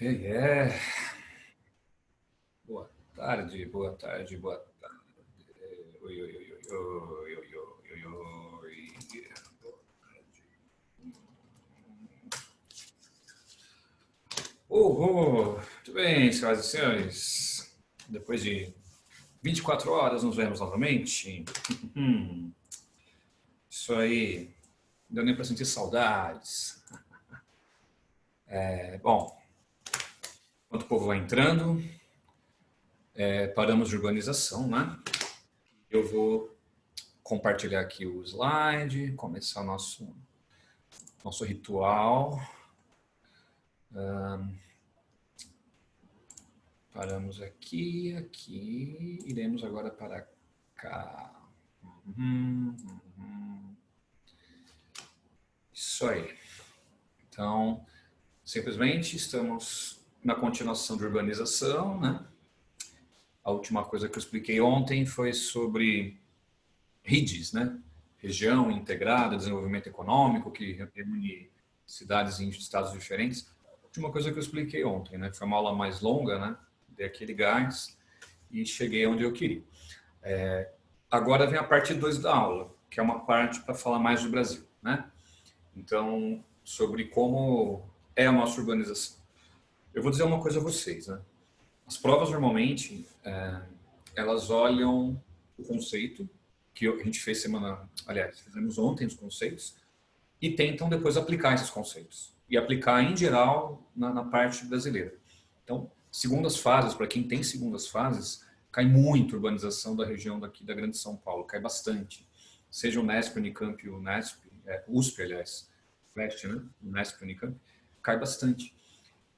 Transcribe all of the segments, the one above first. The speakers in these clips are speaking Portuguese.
É. Boa tarde, boa tarde, boa tarde. Oi, oi, oi, oi, oi, oi, oi, oi, oi. Boa tarde. Tudo bem, senhoras e senhores? Depois de 24 horas nos vemos novamente. Isso aí, não deu nem para sentir saudades. Bom, enquanto o povo vai entrando, paramos de urbanização, né? Eu vou compartilhar aqui o slide, começar nosso ritual. Paramos aqui, aqui. Iremos agora para cá. Isso aí. Então, simplesmente estamos na continuação de urbanização, né? A última coisa que eu expliquei ontem foi sobre RIDs, né? Região Integrada, Desenvolvimento Econômico, que reúne cidades em estados diferentes. A última coisa que eu expliquei ontem, né? Foi uma aula mais longa, né? Dei aquele gás e cheguei onde eu queria. Agora vem a parte 2 da aula, que é uma parte para falar mais do Brasil, né? Então, sobre como é a nossa urbanização. Eu vou dizer uma coisa a vocês, né? As provas normalmente elas olham o conceito que a gente fez aliás, fizemos ontem os conceitos e tentam depois aplicar esses conceitos e aplicar em geral na parte brasileira. Então, segundas fases, para quem tem segundas fases, cai muito a urbanização da região daqui da Grande São Paulo, cai bastante. Seja o Unesp, Unicamp e o Unesp, USP, aliás, Flash, né? Unesp, Unicamp, cai bastante.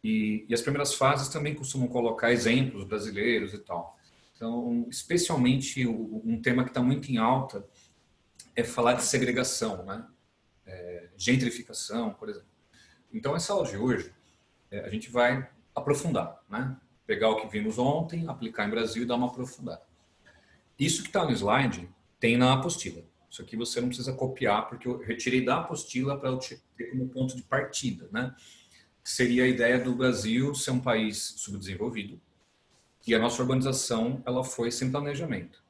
E as primeiras fases também costumam colocar exemplos brasileiros e tal. Então, especialmente um tema que está muito em alta é falar de segregação, né? Gentrificação, por exemplo. Então, essa aula de hoje, a gente vai aprofundar, né? Pegar o que vimos ontem, aplicar em Brasil e dar uma aprofundada. Isso que está no slide tem na apostila. Isso aqui você não precisa copiar, porque eu retirei da apostila para eu ter como ponto de partida, né? Que seria a ideia do Brasil ser um país subdesenvolvido e a nossa urbanização ela foi sem planejamento.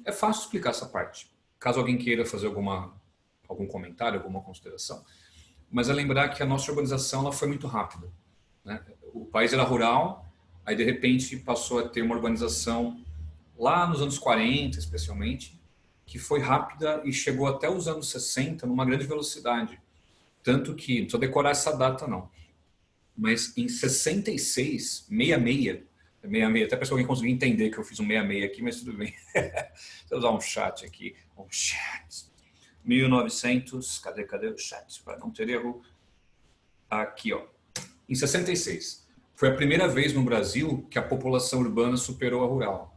É fácil explicar essa parte. Caso alguém queira fazer algum comentário, alguma consideração, mas é lembrar que a nossa urbanização ela foi muito rápida, né? O país era rural, aí de repente passou a ter uma urbanização lá nos anos 40, especialmente, que foi rápida e chegou até os anos 60 numa grande velocidade. Tanto que, não precisa decorar essa data não, mas em 66, 66, até para alguém conseguir entender que eu fiz um 66 aqui, mas tudo bem. Deixa eu usar um chat aqui, um chat. 1900, cadê o chat? Para não ter erro. Aqui, ó. Em 66, foi a primeira vez no Brasil que a população urbana superou a rural.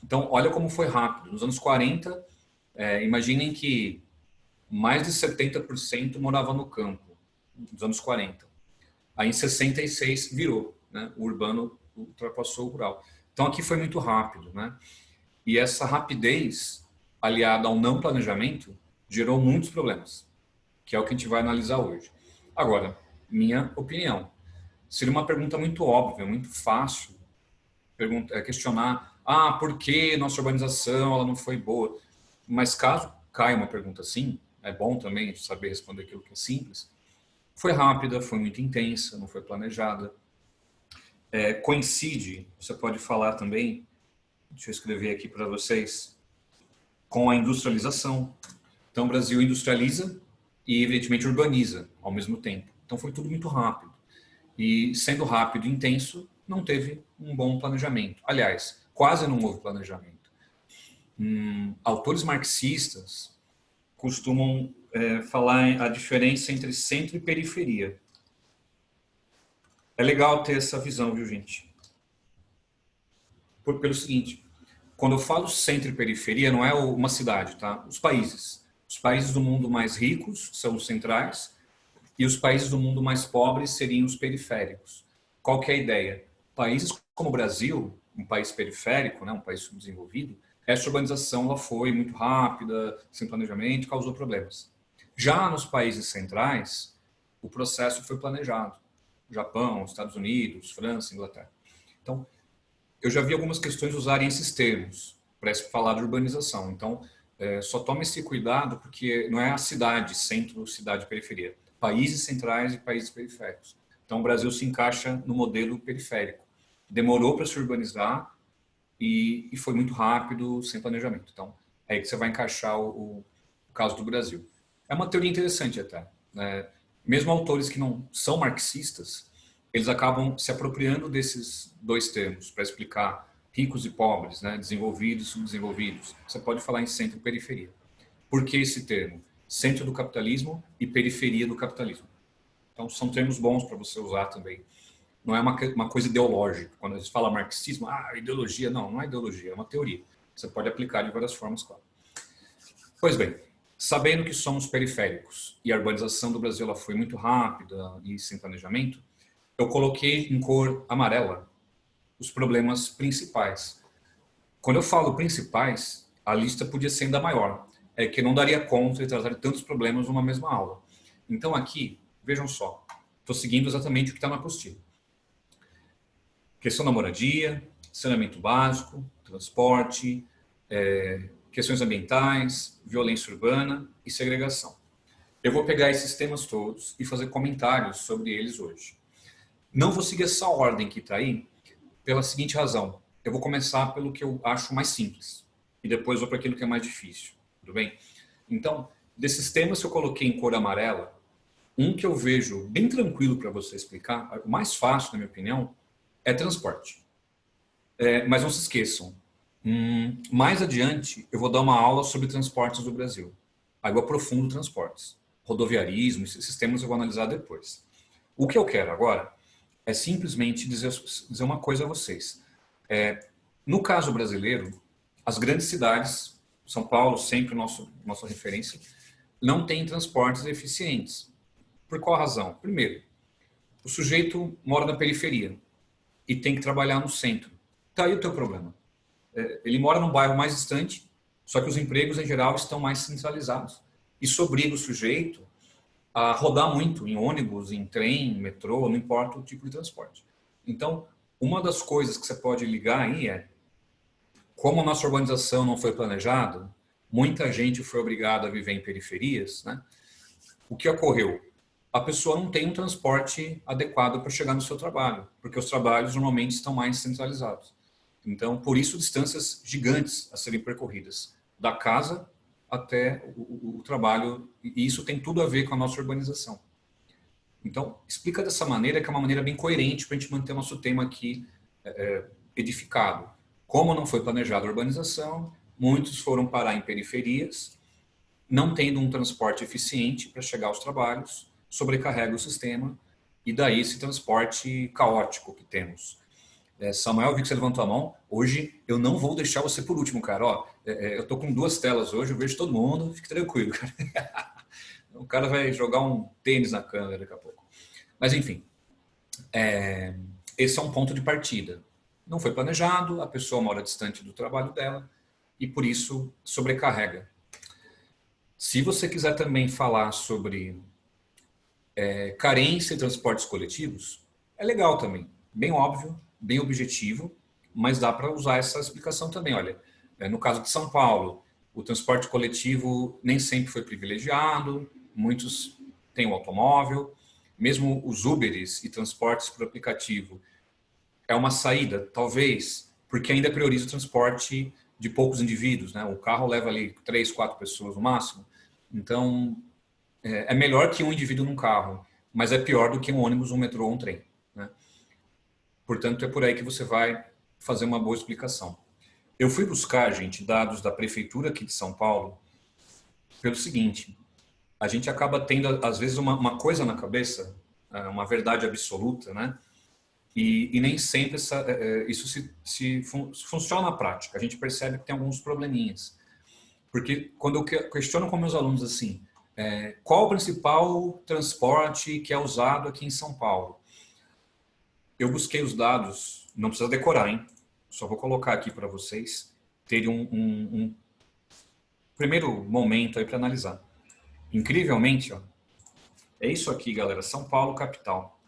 Então, olha como foi rápido. Nos anos 40, imaginem que mais de 70% morava no campo, nos anos 40. Aí em 66 virou, né? O urbano ultrapassou o rural. Então aqui foi muito rápido, né? E essa rapidez, aliada ao não planejamento, gerou muitos problemas, que é o que a gente vai analisar hoje. Agora, minha opinião, seria uma pergunta muito óbvia, muito fácil questionar, por que nossa urbanização ela não foi boa? Mas caso caia uma pergunta assim, é bom também saber responder aquilo que é simples. Foi rápida, foi muito intensa, não foi planejada. Coincide, você pode falar também, deixa eu escrever aqui para vocês, com a industrialização. Então, o Brasil industrializa e, evidentemente, urbaniza ao mesmo tempo. Então, foi tudo muito rápido. E, sendo rápido e intenso, não teve um bom planejamento. Aliás, quase não houve planejamento. Autores marxistas costumam falar a diferença entre centro e periferia. É legal ter essa visão, viu, gente? Pelo seguinte, quando eu falo centro e periferia, não é uma cidade, tá? Os países. Os países do mundo mais ricos são os centrais e os países do mundo mais pobres seriam os periféricos. Qual que é a ideia? Países como o Brasil, um país periférico, né, um país subdesenvolvido, essa urbanização ela foi muito rápida, sem planejamento, causou problemas. Já nos países centrais, o processo foi planejado. Japão, Estados Unidos, França, Inglaterra. Então, eu já vi algumas questões usarem esses termos para falar de urbanização. Então, só tome esse cuidado porque não é a cidade, centro, cidade, periferia. Países centrais e países periféricos. Então, o Brasil se encaixa no modelo periférico. Demorou para se urbanizar e foi muito rápido, sem planejamento. Então, é aí que você vai encaixar o caso do Brasil. É uma teoria interessante até, né? Mesmo autores que não são marxistas, eles acabam se apropriando desses dois termos para explicar ricos e pobres, né? Desenvolvidos e subdesenvolvidos. Você pode falar em centro e periferia. Por que esse termo? Centro do capitalismo e periferia do capitalismo. Então, são termos bons para você usar também. Não é uma coisa ideológica. Quando a gente fala marxismo, ideologia. Não, não é ideologia, é uma teoria. Você pode aplicar de várias formas, claro. Pois bem, sabendo que somos periféricos e a urbanização do Brasil ela foi muito rápida e sem planejamento, eu coloquei em cor amarela os problemas principais. Quando eu falo principais, a lista podia ser ainda maior. É que não daria conta de tratar de tantos problemas numa mesma aula. Então aqui, vejam só, estou seguindo exatamente o que está na apostila. Questão da moradia, saneamento básico, transporte, questões ambientais, violência urbana e segregação. Eu vou pegar esses temas todos e fazer comentários sobre eles hoje. Não vou seguir essa ordem que está aí, pela seguinte razão. Eu vou começar pelo que eu acho mais simples e depois vou para aquilo que é mais difícil. Tudo bem? Então, desses temas que eu coloquei em cor amarela, um que eu vejo bem tranquilo para você explicar, o mais fácil, na minha opinião, é transporte. Mas não se esqueçam, mais adiante eu vou dar uma aula sobre transportes do Brasil. Aí eu aprofundo transportes. Rodoviarismo, esses temas eu vou analisar depois. O que eu quero agora é simplesmente dizer uma coisa a vocês. No caso brasileiro, as grandes cidades, São Paulo, sempre nossa referência, não têm transportes eficientes. Por qual razão? Primeiro, o sujeito mora na periferia e tem que trabalhar no centro. Está aí o teu problema. Ele mora num bairro mais distante, só que os empregos em geral estão mais centralizados. Isso obriga o sujeito a rodar muito em ônibus, em trem, metrô, não importa o tipo de transporte. Então, uma das coisas que você pode ligar aí é, como a nossa urbanização não foi planejada, muita gente foi obrigada a viver em periferias, né? O que ocorreu? A pessoa não tem um transporte adequado para chegar no seu trabalho, porque os trabalhos normalmente estão mais centralizados. Então, por isso, distâncias gigantes a serem percorridas, da casa até o trabalho, e isso tem tudo a ver com a nossa urbanização. Então, explica dessa maneira, que é uma maneira bem coerente para a gente manter o nosso tema aqui edificado. Como não foi planejada a urbanização, muitos foram parar em periferias, não tendo um transporte eficiente para chegar aos trabalhos, sobrecarrega o sistema, e daí esse transporte caótico que temos. Samuel, vi que você levantou a mão. Hoje eu não vou deixar você por último, cara. Eu tô com duas telas hoje, eu vejo todo mundo. Fique tranquilo, cara. O cara vai jogar um tênis na câmera daqui a pouco. Mas enfim, esse é um ponto de partida. Não foi planejado, a pessoa mora distante do trabalho dela e por isso sobrecarrega. Se você quiser também falar sobre carência em transportes coletivos, é legal também. Bem óbvio, bem objetivo, mas dá para usar essa explicação também. Olha, no caso de São Paulo, o transporte coletivo nem sempre foi privilegiado, muitos têm o automóvel, mesmo os Uberes e transportes por aplicativo é uma saída, talvez, porque ainda prioriza o transporte de poucos indivíduos, né? O carro leva ali 3, 4 pessoas no máximo, então é melhor que um indivíduo num carro, mas é pior do que um ônibus, um metrô ou um trem, né? Portanto, é por aí que você vai fazer uma boa explicação. Eu fui buscar, gente, dados da prefeitura aqui de São Paulo pelo seguinte: a gente acaba tendo, às vezes, uma coisa na cabeça, uma verdade absoluta, né? E nem sempre isso funciona na prática. A gente percebe que tem alguns probleminhas. Porque quando eu questiono com meus alunos assim, qual o principal transporte que é usado aqui em São Paulo? Eu busquei os dados, não precisa decorar, hein? Só vou colocar aqui para vocês terem um primeiro momento aí para analisar. Incrivelmente, ó, é isso aqui, galera, São Paulo, capital.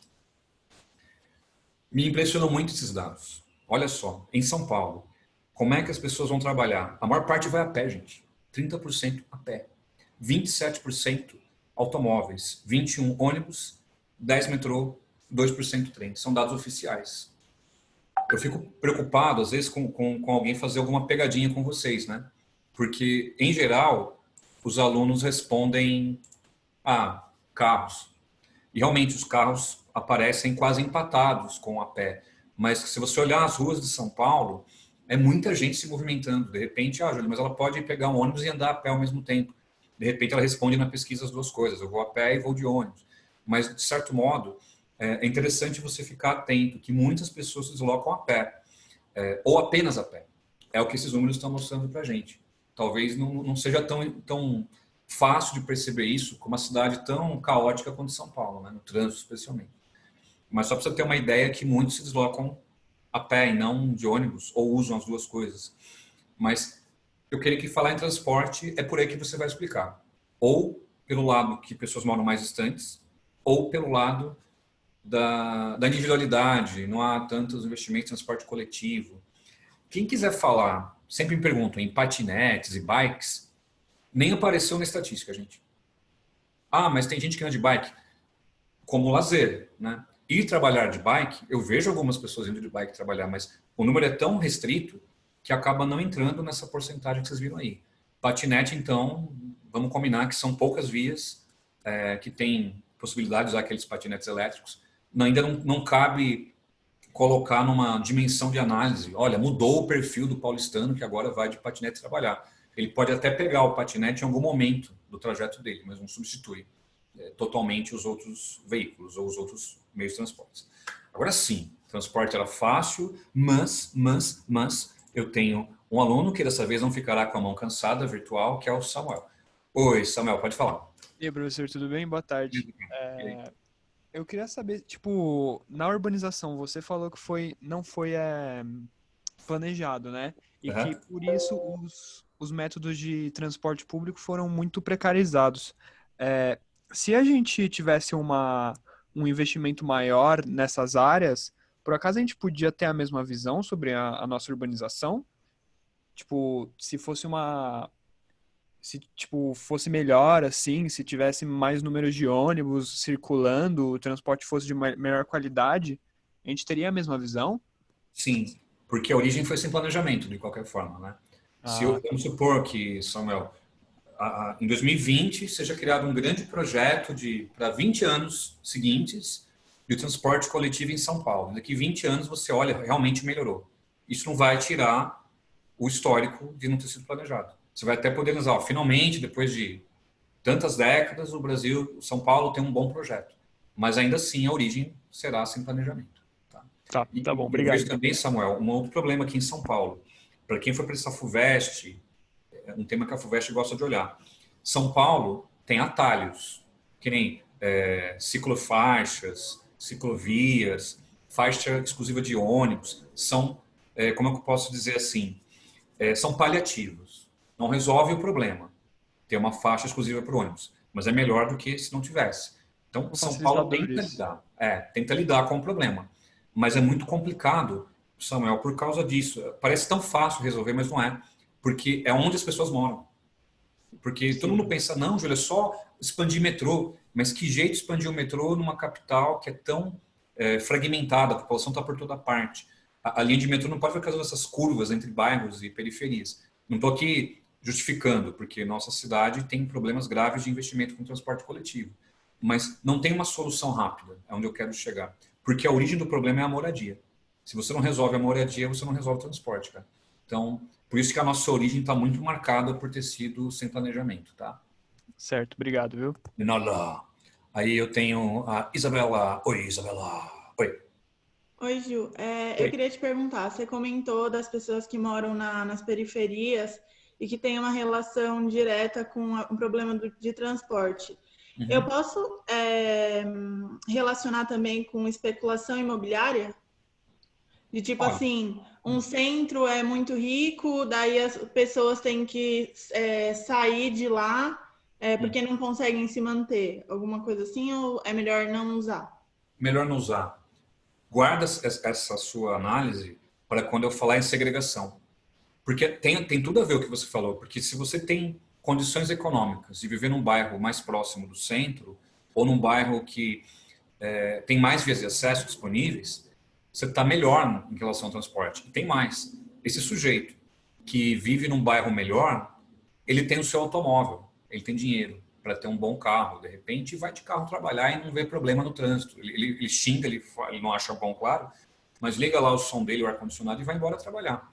Me impressionou muito esses dados. Olha só, em São Paulo, como é que as pessoas vão trabalhar? A maior parte vai a pé, gente. 30% a pé. 27% automóveis, 21 ônibus, 10 metrô, 2% trem. São dados oficiais. Eu fico preocupado, às vezes, com alguém fazer alguma pegadinha com vocês, né? Porque, em geral, os alunos respondem, carros. E realmente os carros aparecem quase empatados com a pé. Mas se você olhar as ruas de São Paulo, é muita gente se movimentando. De repente, Júlia, mas ela pode pegar um ônibus e andar a pé ao mesmo tempo. De repente, ela responde na pesquisa as duas coisas. Eu vou a pé e vou de ônibus. Mas, de certo modo, é interessante você ficar atento que muitas pessoas se deslocam a pé, ou apenas a pé. É o que esses números estão mostrando para a gente. Talvez não seja tão fácil de perceber isso com uma cidade tão caótica quanto São Paulo, né? No trânsito especialmente. Mas só para você ter uma ideia que muitos se deslocam a pé e não de ônibus, ou usam as duas coisas. Mas eu queria que falar em transporte é por aí que você vai explicar. Ou pelo lado que pessoas moram mais distantes, ou pelo lado da individualidade, não há tantos investimentos em transporte coletivo. Quem quiser falar, sempre me perguntam, em patinetes e bikes, nem apareceu na estatística, gente. Mas tem gente que anda de bike como lazer, né? Ir trabalhar de bike, eu vejo algumas pessoas indo de bike trabalhar, mas o número é tão restrito que acaba não entrando nessa porcentagem que vocês viram aí. Patinete, então, vamos combinar que são poucas vias que tem possibilidade de usar aqueles patinetes elétricos. Ainda não cabe colocar numa dimensão de análise. Olha, mudou o perfil do paulistano que agora vai de patinete trabalhar. Ele pode até pegar o patinete em algum momento do trajeto dele, mas não substitui totalmente os outros veículos ou os outros meios de transporte. Agora sim, transporte era fácil, mas eu tenho um aluno que dessa vez não ficará com a mão cansada virtual, que é o Samuel. Oi, Samuel, pode falar. E aí, professor, tudo bem? Boa tarde. Eu queria saber, tipo, na urbanização, você falou que não foi planejado, né? E que Uhum. por isso os métodos de transporte público foram muito precarizados. É, se a gente tivesse um investimento maior nessas áreas, por acaso a gente podia ter a mesma visão sobre a nossa urbanização? Tipo, se tipo fosse melhor assim, se tivesse mais números de ônibus circulando, o transporte fosse de melhor qualidade, a gente teria a mesma visão? Sim, porque a origem foi sem planejamento, de qualquer forma, né? Se Ah, vamos supor que, Samuel, em 2020 seja criado um grande projeto para 20 anos seguintes de transporte coletivo em São Paulo. Daqui 20 anos você olha, realmente melhorou. Isso não vai tirar o histórico de não ter sido planejado. Você vai até poder usar, finalmente, depois de tantas décadas, o Brasil, São Paulo tem um bom projeto. Mas ainda assim a origem será sem planejamento. Tá? tá bom, E eu obrigado vejo então. também, Samuel, um outro problema aqui em São Paulo. Para quem for para essa FUVEST, um tema que a FUVEST gosta de olhar. São Paulo tem atalhos, que nem ciclofaixas, ciclovias, faixa exclusiva de ônibus. São, como é que eu posso dizer assim, são paliativos. Não resolve o problema ter uma faixa exclusiva para ônibus, mas é melhor do que se não tivesse. Então, São São Paulo facilitadores. tenta lidar com o problema, mas é muito complicado, Samuel, por causa disso. Parece tão fácil resolver, mas não é, porque é onde as pessoas moram. Porque todo mundo Sim. pensa, não, Júlia, é só expandir metrô, mas que jeito expandir o metrô numa capital que é tão fragmentada, a população está por toda parte. A linha de metrô não pode ficar fazendo essas curvas entre bairros e periferias. Não estou aqui justificando, porque nossa cidade tem problemas graves de investimento com transporte coletivo. Mas não tem uma solução rápida, é onde eu quero chegar. Porque a origem do problema é a moradia. Se você não resolve a moradia, você não resolve o transporte, cara. Então, por isso que a nossa origem está muito marcada por ter sido sem planejamento, tá? Certo, obrigado, viu? De nada. Aí eu tenho a Isabela. Oi, Isabela. Oi. Oi, Ju. Eu Oi. queria te perguntar, você comentou das pessoas que moram nas periferias e que têm uma relação direta com o problema de transporte. Eu Uhum. posso relacionar também com especulação imobiliária? De tipo Olha, assim, um centro é muito rico, daí as pessoas têm que sair de lá hum, porque não conseguem se manter. Alguma coisa assim, ou é melhor não usar? melhor não usar. guarda essa sua análise para quando eu falar em segregação. Porque tem tudo a ver o que você falou, porque se você tem condições econômicas de viver num bairro mais próximo do centro, ou num bairro que tem mais vias de acesso disponíveis, você está melhor em relação ao transporte. E tem mais. Esse sujeito que vive num bairro melhor, ele tem o seu automóvel, ele tem dinheiro para ter um bom carro, de repente, e vai de carro trabalhar e não vê problema no trânsito. Ele xinga, ele não acha bom, claro, mas liga lá o som dele, o ar-condicionado e vai embora trabalhar.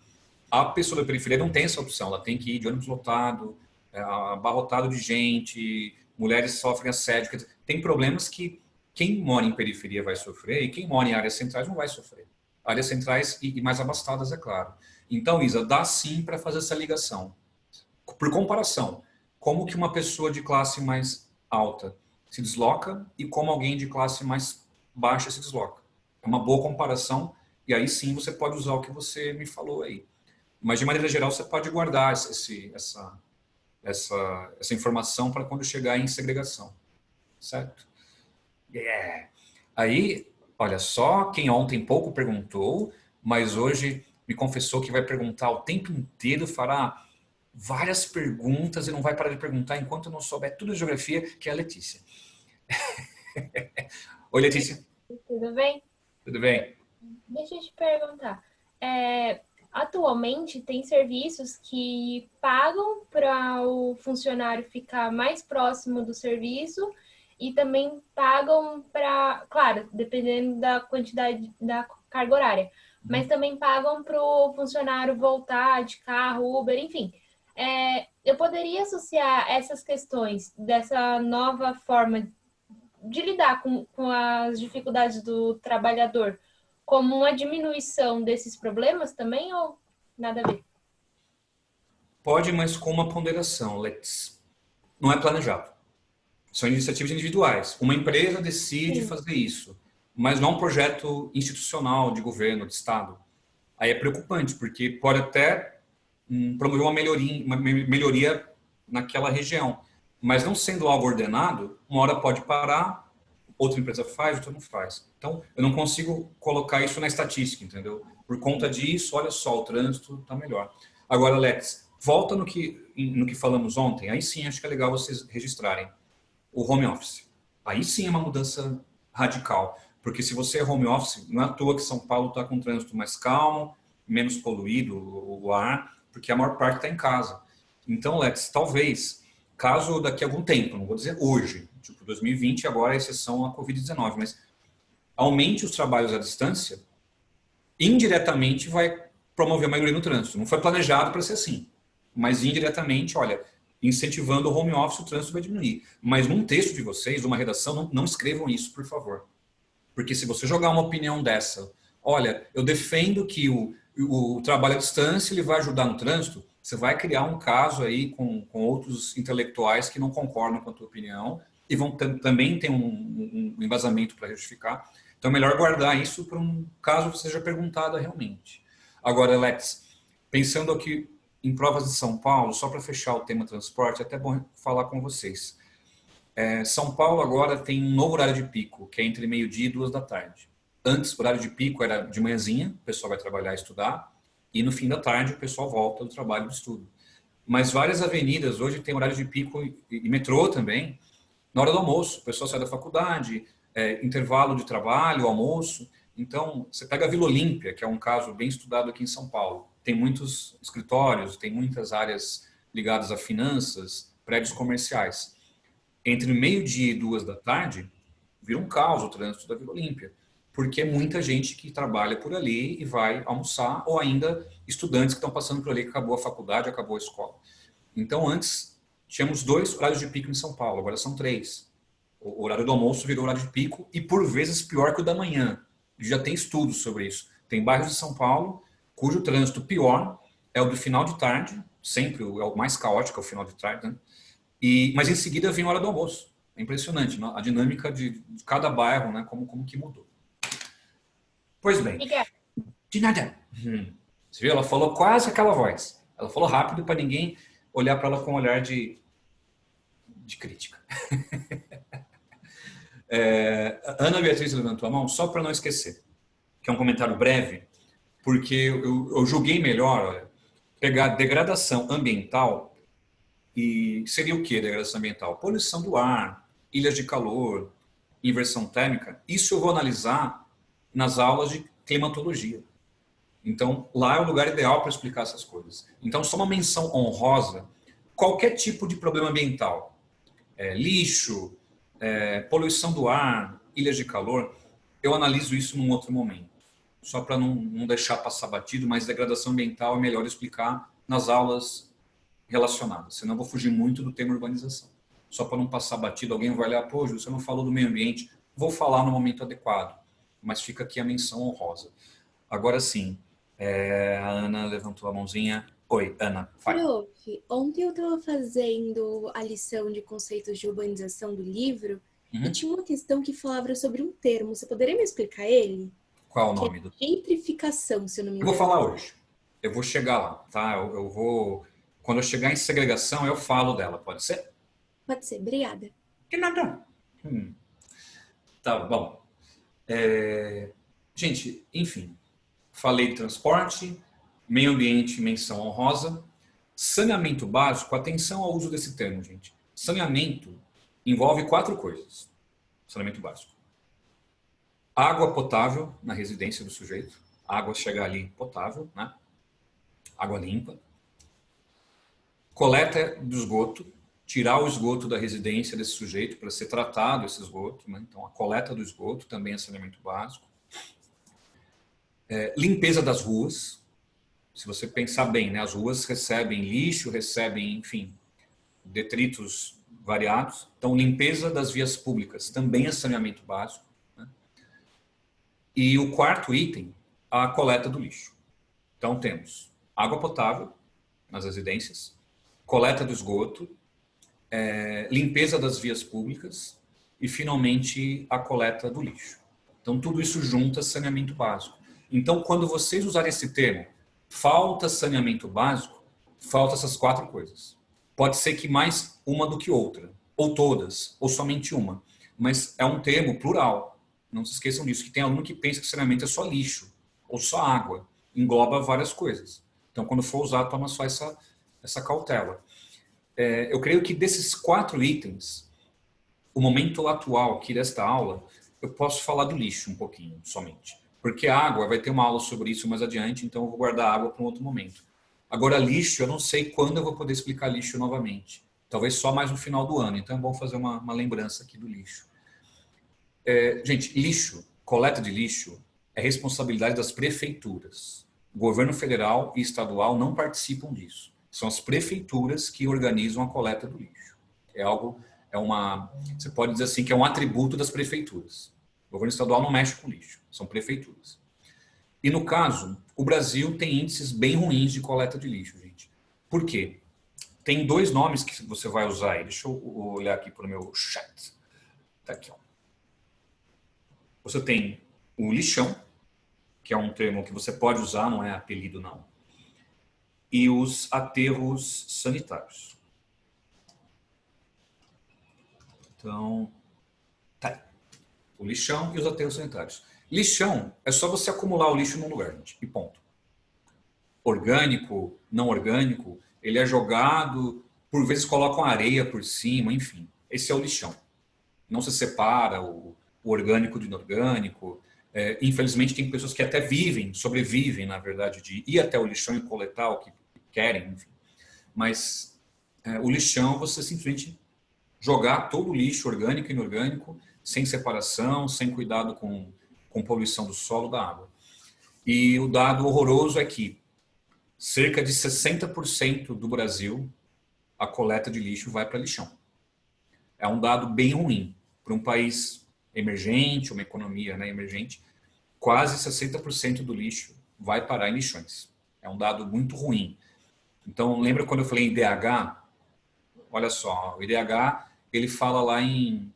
A pessoa da periferia não tem essa opção, ela tem que ir de ônibus lotado, abarrotado de gente, mulheres sofrem assédio. Tem problemas que quem mora em periferia vai sofrer e quem mora em áreas centrais não vai sofrer. Áreas centrais e mais abastadas, é claro. Então, Isa, dá sim para fazer essa ligação. Por comparação, como que uma pessoa de classe mais alta se desloca e como alguém de classe mais baixa se desloca. É uma boa comparação e aí sim você pode usar o que você me falou aí. Mas, de maneira geral, você pode guardar essa informação para quando chegar em segregação. Certo? Yeah. Aí, olha só, quem ontem pouco perguntou, mas hoje me confessou que vai perguntar o tempo inteiro, fará várias perguntas e não vai parar de perguntar enquanto não souber tudo de geografia, que é a Letícia. Oi, Letícia. Tudo bem? Tudo bem? Deixa eu te perguntar. Atualmente tem serviços que pagam para o funcionário ficar mais próximo do serviço e também pagam para, claro, dependendo da quantidade da carga horária, mas também pagam para o funcionário voltar de carro, Uber, enfim. Eu poderia associar essas questões dessa nova forma de lidar com as dificuldades do trabalhador como uma diminuição desses problemas também ou nada a ver? Pode, mas com uma ponderação, Lex. Não é planejado. São iniciativas individuais. Uma empresa decide fazer isso, mas não é um projeto institucional de governo, de Estado. Aí é preocupante, porque pode até promover uma melhoria naquela região. Mas não sendo algo ordenado, uma hora pode parar, outra empresa faz, outra não faz. Então, eu não consigo colocar isso na estatística, entendeu? Por conta disso, olha só, o trânsito está melhor. Agora, Alex, volta no que falamos ontem. Aí sim, acho que é legal vocês registrarem o home office. Aí sim é uma mudança radical. Porque se você é home office, não é à toa que São Paulo está com um trânsito mais calmo, menos poluído o ar, porque a maior parte está em casa. Então, Lex, talvez, caso daqui a algum tempo, não vou dizer hoje, tipo 2020, agora a exceção à Covid-19, mas aumente os trabalhos à distância, indiretamente vai promover a melhoria no trânsito. Não foi planejado para ser assim, mas indiretamente, olha, incentivando o home office, o trânsito vai diminuir. Mas num texto de vocês, uma redação, não escrevam isso, por favor. Porque se você jogar uma opinião dessa, olha, eu defendo que o trabalho à distância ele vai ajudar no trânsito, você vai criar um caso aí com outros intelectuais que não concordam com a tua opinião e vão também ter um embasamento para justificar. Então é melhor guardar isso para um caso que seja perguntada realmente. Agora, Alex, pensando aqui em provas de São Paulo, só para fechar o tema transporte, é até bom falar com vocês. São Paulo agora tem um novo horário de pico, que é entre meio-dia e 2 da tarde. Antes, o horário de pico era de manhãzinha, o pessoal vai trabalhar e estudar, e no fim da tarde o pessoal volta do trabalho e do estudo. Mas várias avenidas hoje têm horário de pico e metrô também, na hora do almoço. O pessoal sai da faculdade, intervalo de trabalho, almoço. Então, você pega a Vila Olímpia, que é um caso bem estudado aqui em São Paulo. Tem muitos escritórios, tem muitas áreas ligadas a finanças, prédios comerciais. Entre meio-dia e 2 da tarde, vira um caos o trânsito da Vila Olímpia, porque é muita gente que trabalha por ali e vai almoçar, ou ainda estudantes que estão passando por ali, que acabou a faculdade, acabou a escola. Então, antes, tínhamos 2 horários de pico em São Paulo, agora são 3. O horário do almoço virou horário de pico e, por vezes, pior que o da manhã. Já tem estudos sobre isso. Tem bairros de São Paulo cujo trânsito pior é o do final de tarde, sempre é o mais caótico, é o final de tarde, né? Mas em seguida vem a hora do almoço. É impressionante, né? A dinâmica de cada bairro, né? Como que mudou. Pois bem. De nada. Você viu? Ela falou quase aquela voz. Ela falou rápido para ninguém olhar para ela com um olhar de crítica. Ana Beatriz levantou a mão, só para não esquecer. que é um comentário breve, porque eu julguei melhor, olha, pegar degradação ambiental. E seria o que degradação ambiental? Poluição do ar, ilhas de calor, inversão térmica. Isso eu vou analisar nas aulas de climatologia. Então, lá é o lugar ideal para explicar essas coisas. Então, só uma menção honrosa, qualquer tipo de problema ambiental, lixo, poluição do ar, ilhas de calor, eu analiso isso num outro momento. Só para não deixar passar batido, mas degradação ambiental é melhor explicar nas aulas relacionadas, senão eu vou fugir muito do tema urbanização. Só para não passar batido, alguém vai olhar, pô, Ju, você não falou do meio ambiente. Vou falar no momento adequado, mas fica aqui a menção honrosa. Agora sim, a Ana levantou a mãozinha. Oi, Ana, vai. Prof, ontem eu estava fazendo a lição de conceitos de urbanização do livro e tinha uma questão que falava sobre um termo. Você poderia me explicar ele? Qual o nome do? Gentrificação, se eu não me Eu engano. vou falar hoje. Eu vou chegar lá, tá? Eu vou... Quando eu chegar em segregação, eu falo dela, pode ser? Pode ser, obrigada. De nada. Tá bom. Gente, enfim. Falei de transporte, meio ambiente, menção honrosa. Saneamento básico, atenção ao uso desse termo, gente. Saneamento envolve 4 coisas. Saneamento básico. Água potável na residência do sujeito. A água chegar ali potável, né? Água limpa. Coleta do esgoto. Tirar o esgoto da residência desse sujeito para ser tratado esse esgoto, né? Então, a coleta do esgoto também é saneamento básico. Limpeza das ruas. Se você pensar bem, né? As ruas recebem lixo, recebem, enfim, detritos variados. Então, limpeza das vias públicas também é saneamento básico. Né? E o quarto item, a coleta do lixo. Então, temos água potável nas residências, coleta do esgoto, limpeza das vias públicas e, finalmente, a coleta do lixo. Então, tudo isso junta saneamento básico. Então, quando vocês usarem esse termo, falta saneamento básico, falta essas 4 coisas. Pode ser que mais uma do que outra, ou todas, ou somente uma. Mas é um termo plural. Não se esqueçam disso, que tem aluno que pensa que saneamento é só lixo, ou só água. Engloba várias coisas. Então, quando for usar, toma só essa cautela. Eu creio que desses 4 itens, o momento atual aqui desta aula, eu posso falar do lixo um pouquinho, somente. Porque a água, vai ter uma aula sobre isso mais adiante, então eu vou guardar a água para um outro momento. Agora, lixo, eu não sei quando eu vou poder explicar lixo novamente. Talvez só mais no final do ano, então é bom fazer uma lembrança aqui do lixo. Gente, lixo, coleta de lixo, é responsabilidade das prefeituras. O governo federal e estadual não participam disso. São as prefeituras que organizam a coleta do lixo. Você pode dizer assim que é um atributo das prefeituras. O governo estadual não mexe com lixo, são prefeituras. E no caso, o Brasil tem índices bem ruins de coleta de lixo, gente. Por quê? Tem 2 nomes que você vai usar aí. Deixa eu olhar aqui para o meu chat. Tá aqui, ó. Você tem o lixão, que é um termo que você pode usar, não é apelido não. E os aterros sanitários. Então, tá aí. O lixão e os aterros sanitários. Lixão é só você acumular o lixo num lugar, gente, e ponto. Orgânico, não orgânico, ele é jogado, por vezes colocam areia por cima, enfim. Esse é o lixão. Não se separa o orgânico do inorgânico. Infelizmente, tem pessoas que até sobrevivem, na verdade, de ir até o lixão e coletar o que querem, enfim. Mas o lixão, você simplesmente jogar todo o lixo orgânico e inorgânico, sem separação, sem cuidado com poluição do solo, da água. E o dado horroroso é que cerca de 60% do Brasil, a coleta de lixo vai para lixão. É um dado bem ruim. Para um país emergente, uma economia, né, emergente, quase 60% do lixo vai parar em lixões. É um dado muito ruim. Então, lembra quando eu falei em IDH? Olha só, o IDH, ele fala lá em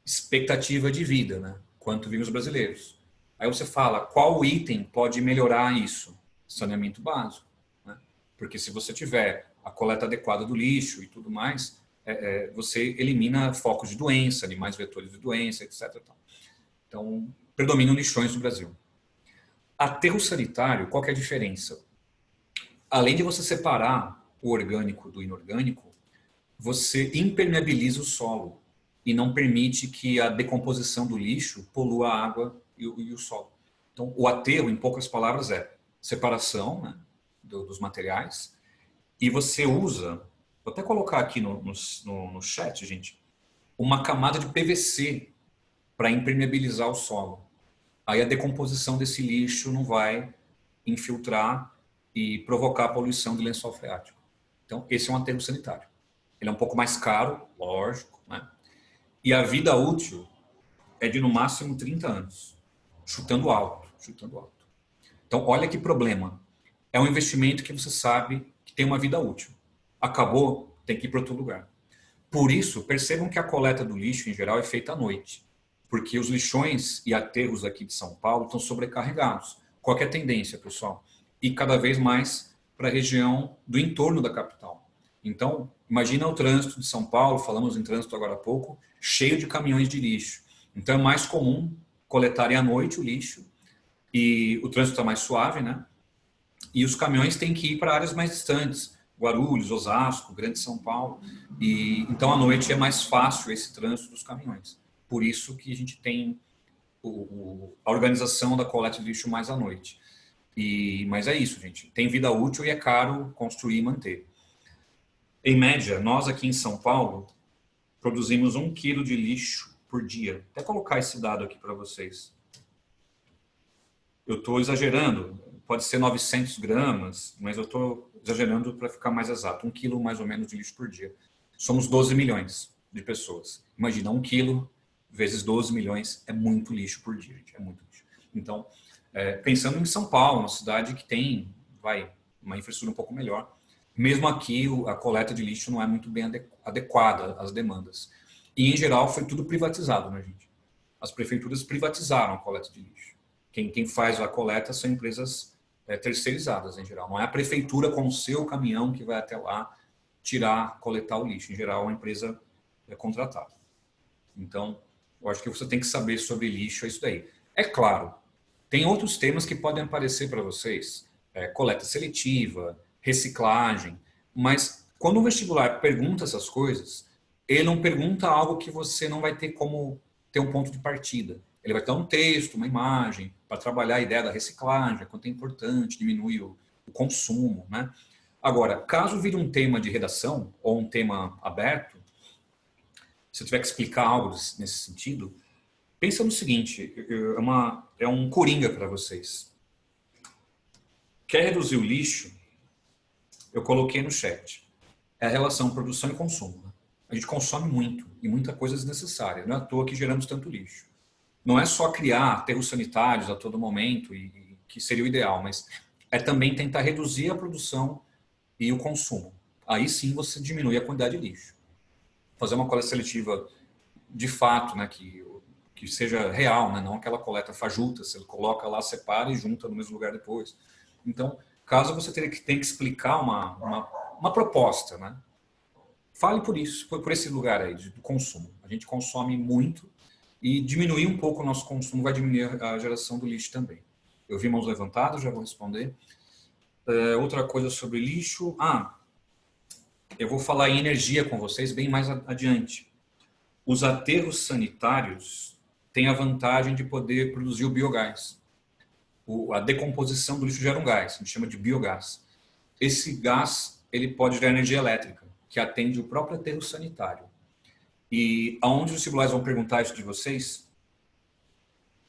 expectativa de vida, né? Quanto vivem os brasileiros. Aí você fala, qual item pode melhorar isso? Saneamento básico. Né? Porque se você tiver a coleta adequada do lixo e tudo mais, você elimina focos de doença, animais vetores de doença, etc. Então, predominam lixões no Brasil. Aterro sanitário, qual que é a diferença? Além de você separar o orgânico do inorgânico, você impermeabiliza o solo e não permite que a decomposição do lixo polua a água e o solo. Então, o aterro, em poucas palavras, é separação, né, dos materiais, e você usa, vou até colocar aqui no chat, gente, uma camada de PVC para impermeabilizar o solo. Aí a decomposição desse lixo não vai infiltrar e provocar a poluição do lençol freático. Então, esse é um aterro sanitário. Ele é um pouco mais caro, lógico, né? E a vida útil é de no máximo 30 anos, chutando alto, chutando alto. Então, olha que problema. É um investimento que você sabe que tem uma vida útil. Acabou, tem que ir para outro lugar. Por isso, percebam que a coleta do lixo, em geral, é feita à noite, porque os lixões e aterros aqui de São Paulo estão sobrecarregados. Qual que é a tendência, pessoal? E cada vez mais para a região do entorno da capital. Então, imagina o trânsito de São Paulo, falamos em trânsito agora há pouco, cheio de caminhões de lixo. Então, é mais comum coletarem à noite o lixo e o trânsito está mais suave, né? E os caminhões têm que ir para áreas mais distantes, Guarulhos, Osasco, Grande São Paulo. E então, à noite é mais fácil esse trânsito dos caminhões. Por isso que a gente tem a organização da coleta de lixo mais à noite. Mas é isso, gente. Tem vida útil e é caro construir e manter. Em média, nós aqui em São Paulo produzimos 1 quilo de lixo por dia. Vou até colocar esse dado aqui para vocês. Eu estou exagerando. Pode ser 900 gramas, mas eu estou exagerando para ficar mais exato. 1 quilo mais ou menos de lixo por dia. Somos 12 milhões de pessoas. Imagina, 1 quilo vezes 12 milhões é muito lixo por dia, gente. É muito lixo. Então, pensando em São Paulo, uma cidade que tem uma infraestrutura um pouco melhor, mesmo aqui a coleta de lixo não é muito bem adequada às demandas. E, em geral, foi tudo privatizado, né, gente? As prefeituras privatizaram a coleta de lixo. Quem faz a coleta são empresas terceirizadas, em geral. Não é a prefeitura com o seu caminhão que vai até lá coletar o lixo. Em geral, é uma empresa contratada. Então, eu acho que você tem que saber sobre lixo, é isso daí. É claro, tem outros temas que podem aparecer para vocês, coleta seletiva, reciclagem, mas quando o vestibular pergunta essas coisas, ele não pergunta algo que você não vai ter como ter um ponto de partida. Ele vai dar um texto, uma imagem, para trabalhar a ideia da reciclagem, quanto é importante, diminuir o consumo, né? Agora, caso vire um tema de redação ou um tema aberto, se eu tiver que explicar algo nesse sentido, pensa no seguinte, é um coringa para vocês. Quer reduzir o lixo? Eu coloquei no chat. É a relação produção e consumo. Né? A gente consome muito e muita coisa desnecessária. Não é à toa que geramos tanto lixo. Não é só criar aterros sanitários a todo momento, e que seria o ideal, mas é também tentar reduzir a produção e o consumo. Aí sim você diminui a quantidade de lixo. Fazer uma coleta seletiva de fato, né, que seja real, né, não aquela coleta fajuta, você coloca lá, separa e junta no mesmo lugar depois. Então, caso você tenha que explicar uma proposta, né, fale por isso, por esse lugar aí do consumo. A gente consome muito e diminuir um pouco o nosso consumo vai diminuir a geração do lixo também. Eu vi mãos levantadas, já vou responder. Outra coisa sobre lixo. Eu vou falar em energia com vocês bem mais adiante. Os aterros sanitários têm a vantagem de poder produzir o biogás. A decomposição do lixo gera um gás, a gente chama de biogás. Esse gás ele pode gerar energia elétrica, que atende o próprio aterro sanitário. E aonde os vestibulares vão perguntar isso de vocês,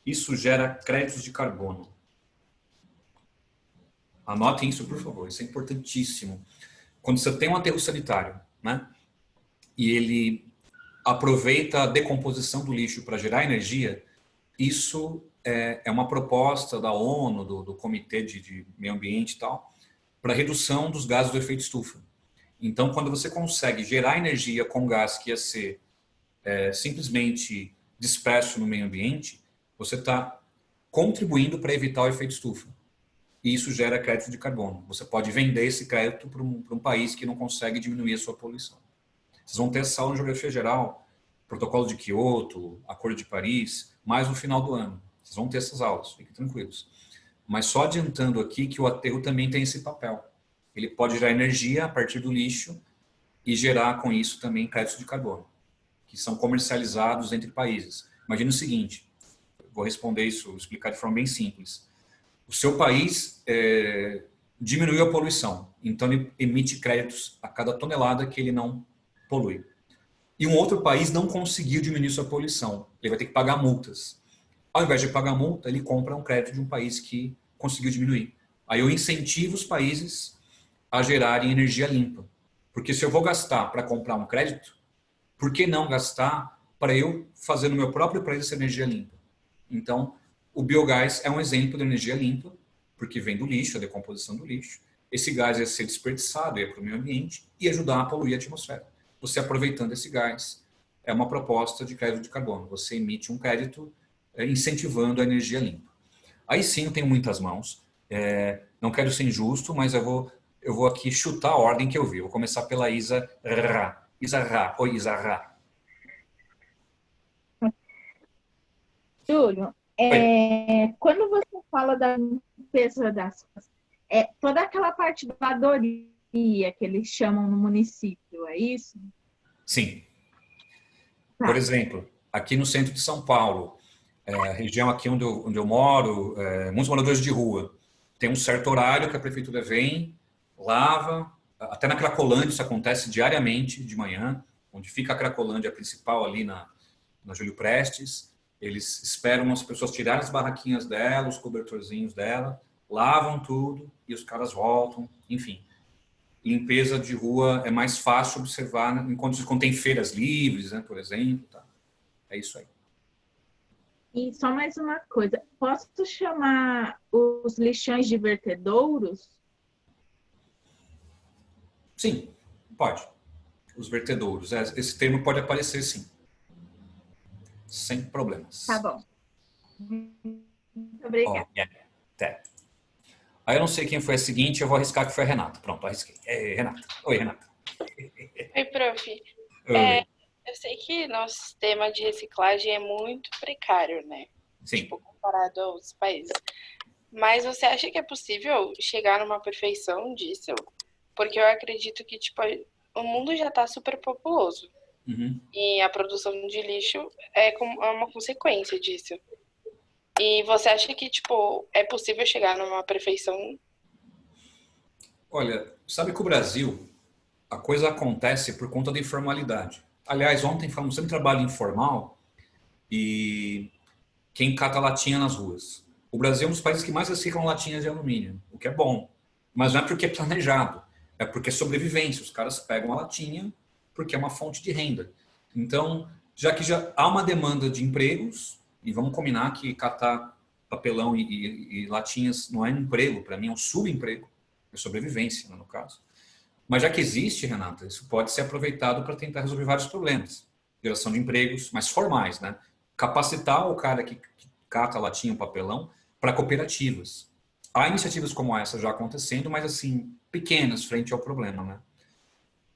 isso gera créditos de carbono. Anotem isso, por favor, isso é importantíssimo. Quando você tem um aterro sanitário, né, e ele aproveita a decomposição do lixo para gerar energia, isso é uma proposta da ONU, do Comitê de Meio Ambiente e tal, para redução dos gases do efeito estufa. Então, quando você consegue gerar energia com gás que ia ser simplesmente disperso no meio ambiente, você está contribuindo para evitar o efeito estufa. E isso gera crédito de carbono. Você pode vender esse crédito para um país que não consegue diminuir a sua poluição. Vocês vão ter essa aula em Geografia Geral, Protocolo de Kyoto, Acordo de Paris, mais no final do ano. Vocês vão ter essas aulas, fiquem tranquilos. Mas só adiantando aqui que o aterro também tem esse papel. Ele pode gerar energia a partir do lixo e gerar com isso também créditos de carbono, que são comercializados entre países. Imagina o seguinte, vou responder isso, explicar de forma bem simples. O seu país diminuiu a poluição, então ele emite créditos a cada tonelada que ele não polui. E um outro país não conseguiu diminuir sua poluição, ele vai ter que pagar multas. Ao invés de pagar multa, ele compra um crédito de um país que conseguiu diminuir. Aí eu incentivo os países a gerarem energia limpa. Porque se eu vou gastar para comprar um crédito, por que não gastar para eu fazer no meu próprio país essa energia limpa? Então, o biogás é um exemplo de energia limpa, porque vem do lixo, a decomposição do lixo. Esse gás ia ser desperdiçado, ia para o meio ambiente e ajudar a poluir a atmosfera. Você aproveitando esse gás, é uma proposta de crédito de carbono. Você emite um crédito incentivando a energia limpa. Aí sim, eu tenho muitas mãos. Não quero ser injusto, mas eu vou aqui chutar a ordem que eu vi. Eu vou começar pela Isa Ra. Isa Ra. Oi, Isa Ra. Júlio, quando você fala da limpeza das toda aquela parte da ladoria que eles chamam no município, é isso? Sim. Tá. Por exemplo, aqui no centro de São Paulo, a região aqui onde eu moro, muitos moradores de rua, tem um certo horário que a prefeitura vem, lava, até na Cracolândia isso acontece diariamente de manhã, onde fica a Cracolândia principal ali na Júlio Prestes, eles esperam as pessoas tirarem as barraquinhas dela, os cobertorzinhos dela, lavam tudo e os caras voltam, enfim. Limpeza de rua é mais fácil observar quando tem feiras livres, né, por exemplo. Tá? É isso aí. E só mais uma coisa, posso chamar os lixões de vertedouros? Sim, pode. Os vertedouros. Esse termo pode aparecer, sim. Sem problemas. Tá bom. Muito obrigada. Até. Aí eu não sei quem foi a seguinte, eu vou arriscar que foi a Renata. Pronto, arrisquei. Renata. Oi, Renata. Oi, prof. Oi. Eu sei que nosso sistema de reciclagem é muito precário, né? Sim. Tipo, comparado a outros países. Mas você acha que é possível chegar numa perfeição disso? Porque eu acredito que, tipo, o mundo já está super populoso. Uhum. E a produção de lixo é uma consequência disso. E você acha que, tipo, é possível chegar numa perfeição? Olha, sabe que o Brasil, a coisa acontece por conta da informalidade. Aliás, ontem falamos sobre trabalho informal e quem cata latinha nas ruas. O Brasil é um dos países que mais reciclam latinhas de alumínio, o que é bom. Mas não é porque é planejado, é porque é sobrevivência. Os caras pegam a latinha porque é uma fonte de renda. Então, já que já há uma demanda de empregos, e vamos combinar que catar papelão e latinhas não é um emprego, para mim é um subemprego, é sobrevivência, no caso. Mas já que existe, Renata, isso pode ser aproveitado para tentar resolver vários problemas. Geração de empregos mais formais, né? Capacitar o cara que cata latinha, o papelão, para cooperativas. Há iniciativas como essa já acontecendo, mas assim, pequenas frente ao problema, né?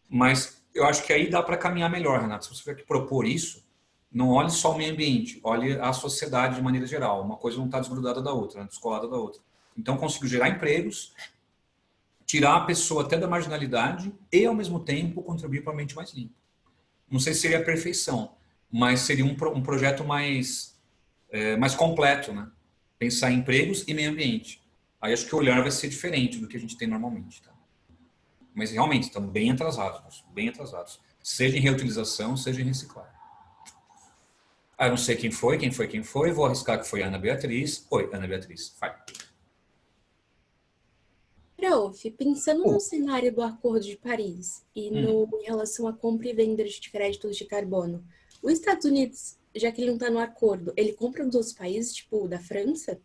Mas eu acho que aí dá para caminhar melhor, Renata. Se você tiver que propor isso, não olhe só o meio ambiente, olhe a sociedade de maneira geral. Uma coisa não está desgrudada da outra, né? Descolada da outra. Então, consigo gerar empregos, tirar a pessoa até da marginalidade e, ao mesmo tempo, contribuir para uma mente mais limpa. Não sei se seria a perfeição, mas seria um projeto mais completo, né? Pensar em empregos e meio ambiente. Aí acho que o olhar vai ser diferente do que a gente tem normalmente. Tá? Mas realmente estamos bem atrasados, seja em reutilização, seja em reciclagem. Ah, eu não sei quem foi, vou arriscar que foi a Ana Beatriz. Oi, Ana Beatriz, vai. Prof, pensando no cenário do Acordo de Paris e em relação à compra e venda de créditos de carbono, os Estados Unidos, já que ele não está no acordo, ele compra dos outros países, tipo da França?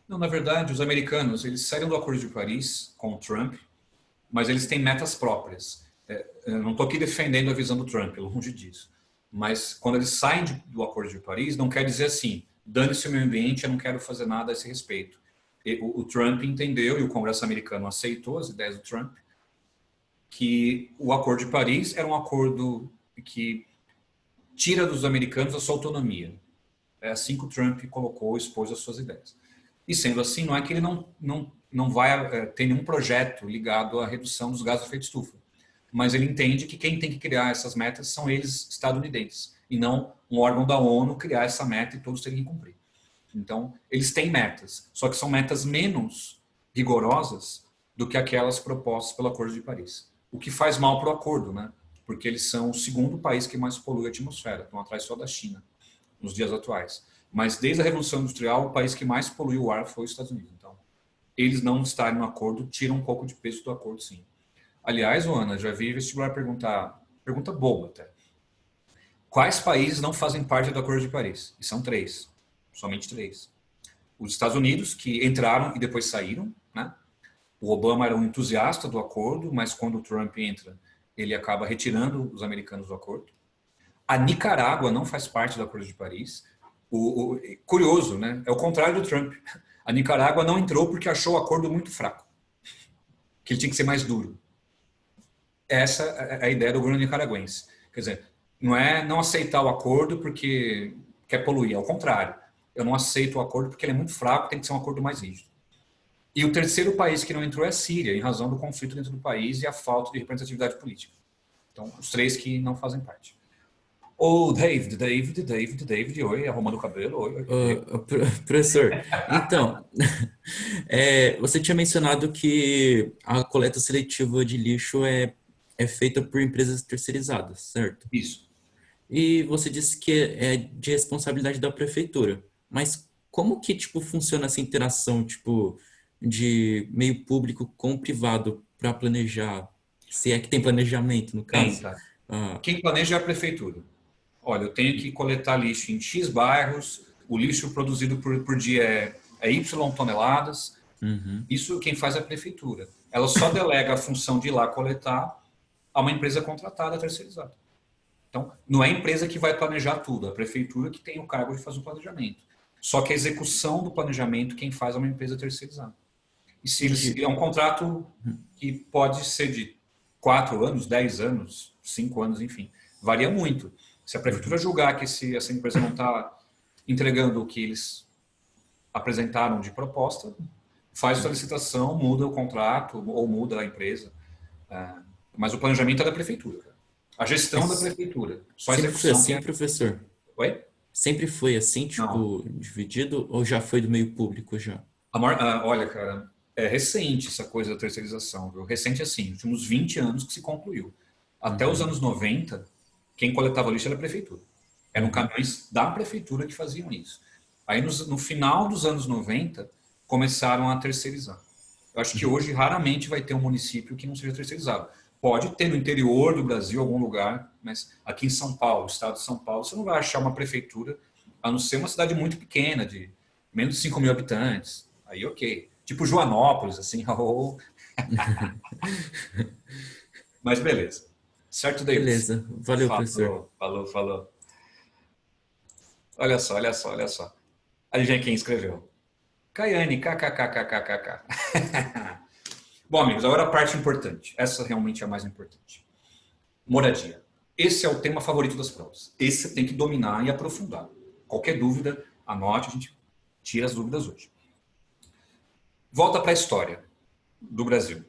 Não, na verdade, os americanos, eles saíram do Acordo de Paris com o Trump, mas eles têm metas próprias. Eu não estou aqui defendendo a visão do Trump, longe disso. Mas quando eles saem do Acordo de Paris, não quer dizer assim, dane-se o meio ambiente, eu não quero fazer nada a esse respeito. O Trump entendeu, e o Congresso americano aceitou as ideias do Trump, que o Acordo de Paris era um acordo que tira dos americanos a sua autonomia. É assim que o Trump expôs as suas ideias. E sendo assim, não é que ele não vai ter nenhum projeto ligado à redução dos gases de efeito estufa. Mas ele entende que quem tem que criar essas metas são eles, estadunidenses, e não um órgão da ONU criar essa meta e todos terem que cumprir. Então, eles têm metas, só que são metas menos rigorosas do que aquelas propostas pelo Acordo de Paris. O que faz mal para o acordo, né? Porque eles são o segundo país que mais polui a atmosfera, estão atrás só da China, nos dias atuais. Mas desde a Revolução Industrial, o país que mais poluiu o ar foi os Estados Unidos. Então, eles não estarem no acordo tiram um pouco de peso do acordo, sim. Aliás, Ana, já vi vestibular perguntar, pergunta boba até. Quais países não fazem parte do Acordo de Paris? E são 3, somente 3. Os Estados Unidos, que entraram e depois saíram, né? O Obama era um entusiasta do acordo, mas quando o Trump entra, ele acaba retirando os americanos do acordo. A Nicarágua não faz parte do Acordo de Paris. Curioso, né? É o contrário do Trump. A Nicarágua não entrou porque achou o acordo muito fraco, que ele tinha que ser mais duro. Essa é a ideia do governo nicaragüense. Quer dizer, não é não aceitar o acordo porque quer poluir, é o contrário. Eu não aceito o acordo porque ele é muito fraco, tem que ser um acordo mais rígido. E o terceiro país que não entrou é a Síria, em razão do conflito dentro do país e a falta de representatividade política. Então, os 3 que não fazem parte. Ô, David, oi, arrumando o cabelo, oi. Professor, então, você tinha mencionado que a coleta seletiva de lixo é feita por empresas terceirizadas, certo? Isso. E você disse que é de responsabilidade da prefeitura. Mas como que, tipo, funciona essa interação, tipo, de meio público com privado para planejar? Se é que tem planejamento, no caso. Tá. Quem planeja é a prefeitura. Olha, eu tenho que coletar lixo em X bairros, o lixo produzido por dia é Y toneladas. Uhum. Isso quem faz é a prefeitura. Ela só delega a função de ir lá coletar a uma empresa contratada, terceirizada. Então, não é a empresa que vai planejar tudo, é a prefeitura que tem o cargo de fazer o planejamento. Só que a execução do planejamento, quem faz é uma empresa terceirizada. E se é um contrato que pode ser de 4 anos, 10 anos, 5 anos, enfim. Varia muito. Se a prefeitura julgar que essa empresa não está entregando o que eles apresentaram de proposta, faz a licitação, muda o contrato ou muda a empresa. Mas o planejamento é da prefeitura. A gestão da prefeitura. Só a Sempre foi execução. assim, professor? Oi? Sempre foi assim, tipo, Não. dividido, ou já foi do meio público já? Olha, cara, é recente essa coisa da terceirização, viu? Recente assim, últimos 20 anos que se concluiu. Até os anos 90, quem coletava lixo era a prefeitura. Eram caminhões da prefeitura que faziam isso. Aí no final dos anos 90, começaram a terceirizar. Eu acho que hoje raramente vai ter um município que não seja terceirizado. Pode ter no interior do Brasil, algum lugar, mas aqui em São Paulo, estado de São Paulo, você não vai achar uma prefeitura, a não ser uma cidade muito pequena, de menos de 5 mil habitantes. Aí, ok. Tipo Joanópolis, assim. Mas beleza. Certo, David? Beleza. Valeu, professor. Falou. Olha só. Adivinha quem escreveu? Caiane, kkkkkk. Bom, amigos, agora a parte importante. Essa realmente é a mais importante. Moradia. Esse é o tema favorito das provas. Esse você tem que dominar e aprofundar. Qualquer dúvida, anote, a gente tira as dúvidas hoje. Volta para a história do Brasil.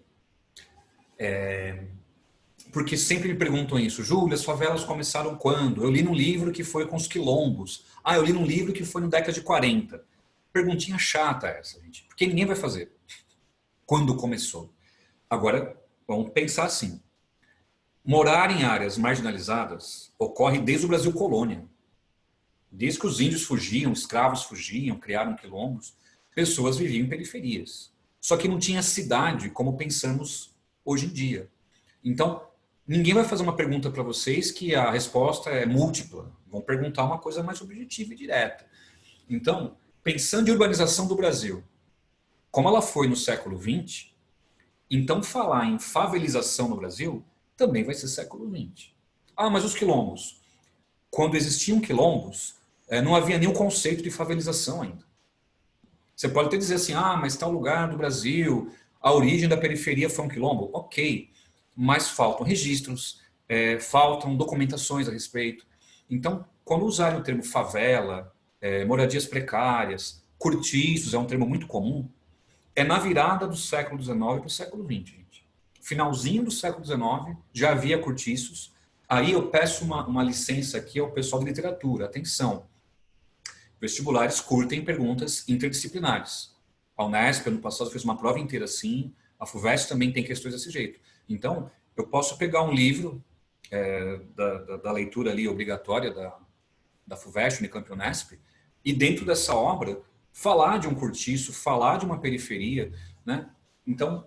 Porque sempre me perguntam isso. Júlia, as favelas começaram quando? Eu li num livro que foi com os quilombos. Eu li num livro que foi na década de 40. Perguntinha chata essa, gente. Porque ninguém vai fazer. Quando começou? Agora, vamos pensar assim. Morar em áreas marginalizadas ocorre desde o Brasil colônia. Desde que os índios fugiam, escravos fugiam, criaram quilombos, pessoas viviam em periferias. Só que não tinha cidade como pensamos hoje em dia. Então, ninguém vai fazer uma pergunta para vocês que a resposta é múltipla. Vão perguntar uma coisa mais objetiva e direta. Então, pensando em urbanização do Brasil, como ela foi no século XX, então falar em favelização no Brasil também vai ser século XX. Mas os quilombos. Quando existiam quilombos, não havia nenhum conceito de favelização ainda. Você pode até dizer assim, mas tal lugar do Brasil, a origem da periferia foi um quilombo. Ok, mas faltam registros, faltam documentações a respeito. Então, quando usarem o termo favela, moradias precárias, cortiços, é um termo muito comum, é na virada do século XIX para o século XX, gente. Finalzinho do século XIX, já havia cortiços. Aí eu peço uma licença aqui ao pessoal de literatura. Atenção, vestibulares curtem perguntas interdisciplinares. A Unesp, ano passado, fez uma prova inteira assim, a FUVEST também tem questões desse jeito. Então, eu posso pegar um livro da leitura ali obrigatória da FUVEST, Unicamp e Unesp, e dentro dessa obra, falar de um cortiço, falar de uma periferia, né? Então,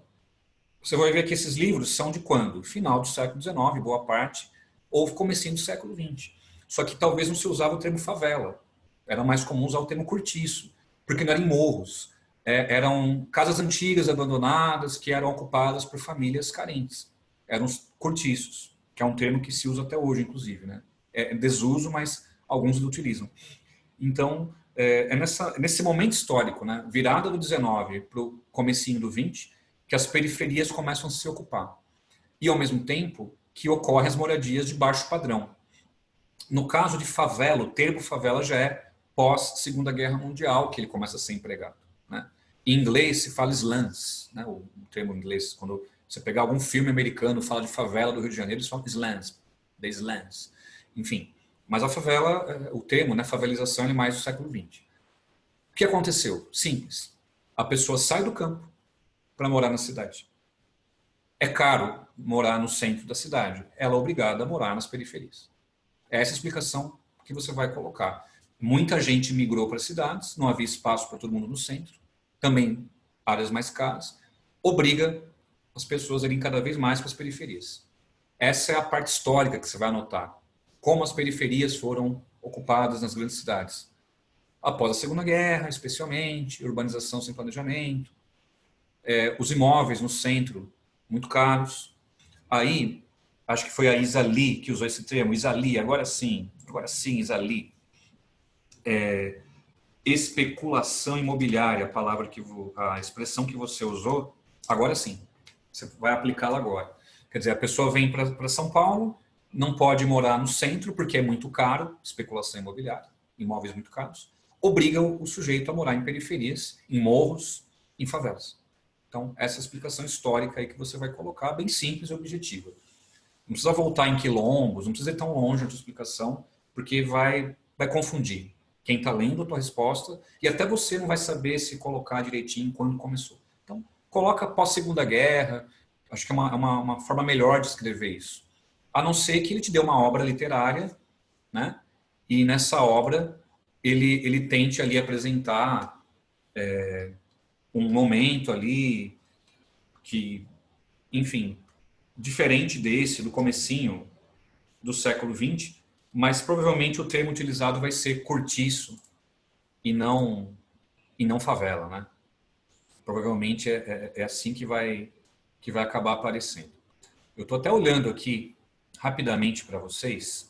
você vai ver que esses livros são de quando? Final do século XIX, boa parte, ou comecinho do século XX. Só que talvez não se usava o termo favela. Era mais comum usar o termo cortiço, porque não eram em morros. Eram casas antigas, abandonadas, que eram ocupadas por famílias carentes. Eram os cortiços, que é um termo que se usa até hoje, inclusive, né? É desuso, mas alguns o utilizam. Então, nesse momento histórico, né, virada do 19 para o comecinho do 20, que as periferias começam a se ocupar. E, ao mesmo tempo, que ocorrem as moradias de baixo padrão. No caso de favela, o termo favela já é pós-Segunda Guerra Mundial, que ele começa a ser empregado, né? Em inglês se fala slums, né? O termo em inglês, quando você pegar algum filme americano fala de favela do Rio de Janeiro, eles falam slums, the slums. Enfim, mas a favela, o termo, né, favelização, é mais do século XX. O que aconteceu? Simples. A pessoa sai do campo para morar na cidade. É caro morar no centro da cidade. Ela é obrigada a morar nas periferias. Essa é a explicação que você vai colocar. Muita gente migrou para as cidades, não havia espaço para todo mundo no centro, também áreas mais caras, obriga as pessoas a irem cada vez mais para as periferias. Essa é a parte histórica que você vai anotar. Como as periferias foram ocupadas nas grandes cidades. Após a Segunda Guerra, especialmente, urbanização sem planejamento, os imóveis no centro muito caros. Aí, acho que foi a Isa Lee que usou esse termo, Isa Lee, agora sim, Isa Lee. Especulação imobiliária, a expressão que você usou, agora sim, você vai aplicá-la agora. Quer dizer, a pessoa vem para São Paulo, não pode morar no centro porque é muito caro, especulação imobiliária, imóveis muito caros, obriga o sujeito a morar em periferias, em morros, em favelas. Então, essa explicação histórica aí que você vai colocar, bem simples e objetiva. Não precisa voltar em quilombos, não precisa ir tão longe a tua explicação, porque vai confundir quem está lendo a tua resposta e até você não vai saber se colocar direitinho quando começou. Então, coloca pós-Segunda Guerra, acho que é uma forma melhor de escrever isso. A não ser que ele te dê uma obra literária, né? E nessa obra ele tente ali apresentar um momento ali que, enfim, diferente desse, do comecinho do século XX, mas provavelmente o termo utilizado vai ser cortiço e não favela, né? Provavelmente é assim que vai acabar aparecendo. Eu estou até olhando aqui rapidamente para vocês,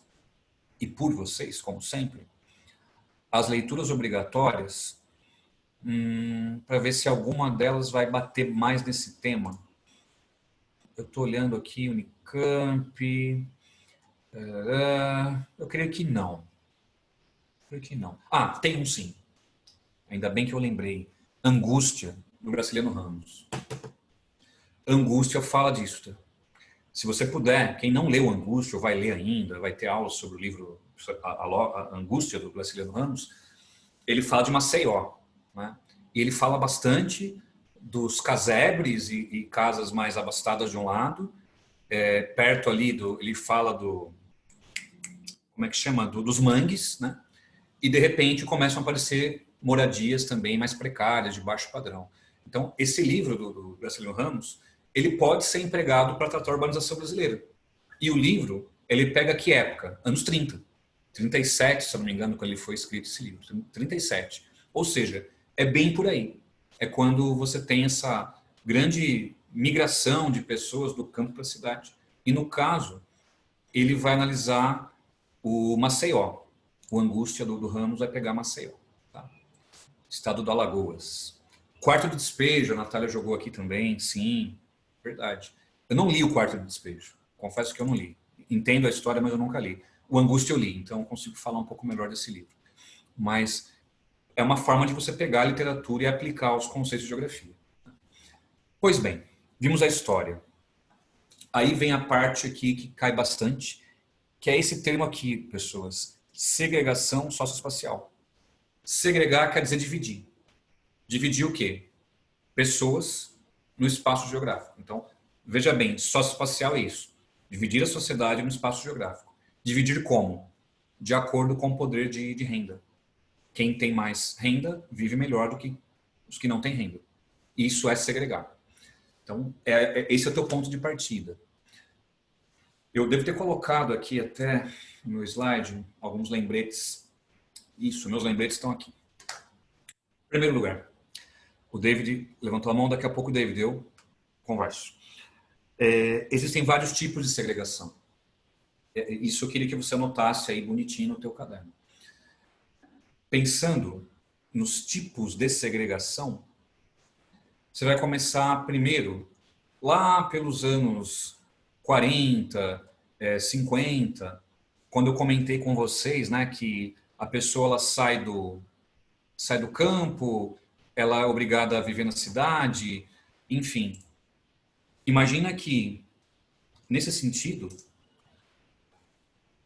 e por vocês, como sempre, as leituras obrigatórias, para ver se alguma delas vai bater mais nesse tema. Eu estou olhando aqui, Unicamp. Eu creio que não. Ah, tem um sim. Ainda bem que eu lembrei. Angústia, do Graciliano Ramos. Angústia fala disso, tá? Se você puder, quem não leu Angústia, ou vai ler ainda, vai ter aula sobre o livro a Angústia, do Graciliano Ramos, ele fala de Maceió, né? E ele fala bastante dos casebres e casas mais abastadas de um lado, perto ali ele fala como é que chama? Dos mangues, né? E de repente começam a aparecer moradias também mais precárias, de baixo padrão. Então, esse livro do Graciliano Ramos, ele pode ser empregado para tratar a urbanização brasileira. E o livro, ele pega que época? Anos 30. 37, se eu não me engano, quando ele foi escrito esse livro. 37. Ou seja, é bem por aí. É quando você tem essa grande migração de pessoas do campo para a cidade. E no caso, ele vai analisar o Maceió. O Angústia do Ramos vai pegar Maceió. Tá? Estado do Alagoas. Quarto de Despejo, a Natália jogou aqui também, sim, verdade. Eu não li o Quarto de Despejo, confesso que eu não li. Entendo a história, mas eu nunca li. O Angústia eu li, então eu consigo falar um pouco melhor desse livro. Mas é uma forma de você pegar a literatura e aplicar os conceitos de geografia. Pois bem, vimos a história. Aí vem a parte aqui que cai bastante, que é esse termo aqui, pessoas, segregação socioespacial. Segregar quer dizer dividir. Dividir o quê? Pessoas no espaço geográfico. Então, veja bem, socioespacial é isso. Dividir a sociedade no espaço geográfico. Dividir como? De acordo com o poder de renda. Quem tem mais renda vive melhor do que os que não têm renda. Isso é segregar. Então, esse é o teu ponto de partida. Eu devo ter colocado aqui até no meu slide alguns lembretes. Isso, meus lembretes estão aqui. Em primeiro lugar, o David levantou a mão, daqui a pouco o David, eu converso. Existem vários tipos de segregação. Isso eu queria que você anotasse aí bonitinho no teu caderno. Pensando nos tipos de segregação, você vai começar primeiro lá pelos anos 40, 50, quando eu comentei com vocês, né, que a pessoa ela sai do campo, ela é obrigada a viver na cidade, enfim. Imagina que, nesse sentido,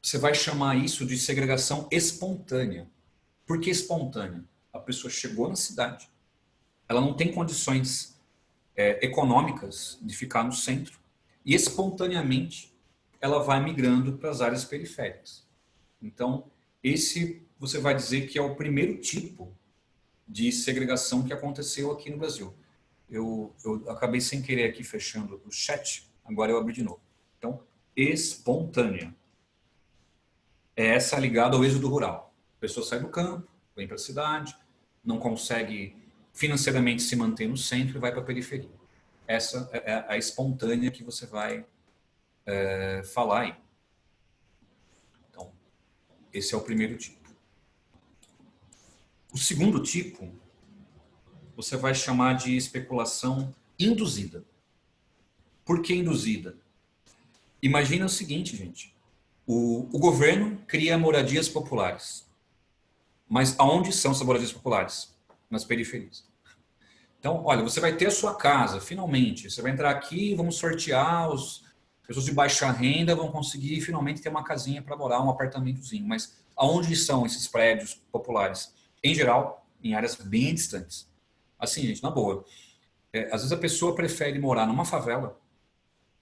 você vai chamar isso de segregação espontânea. Por que espontânea? A pessoa chegou na cidade, ela não tem condições econômicas de ficar no centro e espontaneamente ela vai migrando para as áreas periféricas. Então, esse você vai dizer que é o primeiro tipo de segregação que aconteceu aqui no Brasil. Eu acabei sem querer aqui fechando o chat, agora eu abri de novo. Então, espontânea. É essa ligada ao êxodo rural. A pessoa sai do campo, vem para a cidade, não consegue financeiramente se manter no centro e vai para a periferia. Essa é a espontânea que você vai falar aí. Então, esse é o primeiro tipo. O segundo tipo, você vai chamar de especulação induzida. Por que induzida? Imagina o seguinte, gente. O governo cria moradias populares. Mas aonde são essas moradias populares? Nas periferias. Então, olha, você vai ter a sua casa, finalmente. Você vai entrar aqui, vamos sortear, as pessoas de baixa renda vão conseguir finalmente ter uma casinha para morar, um apartamentozinho. Mas aonde são esses prédios populares? Em geral, em áreas bem distantes. Assim, gente, na boa. Às vezes a pessoa prefere morar numa favela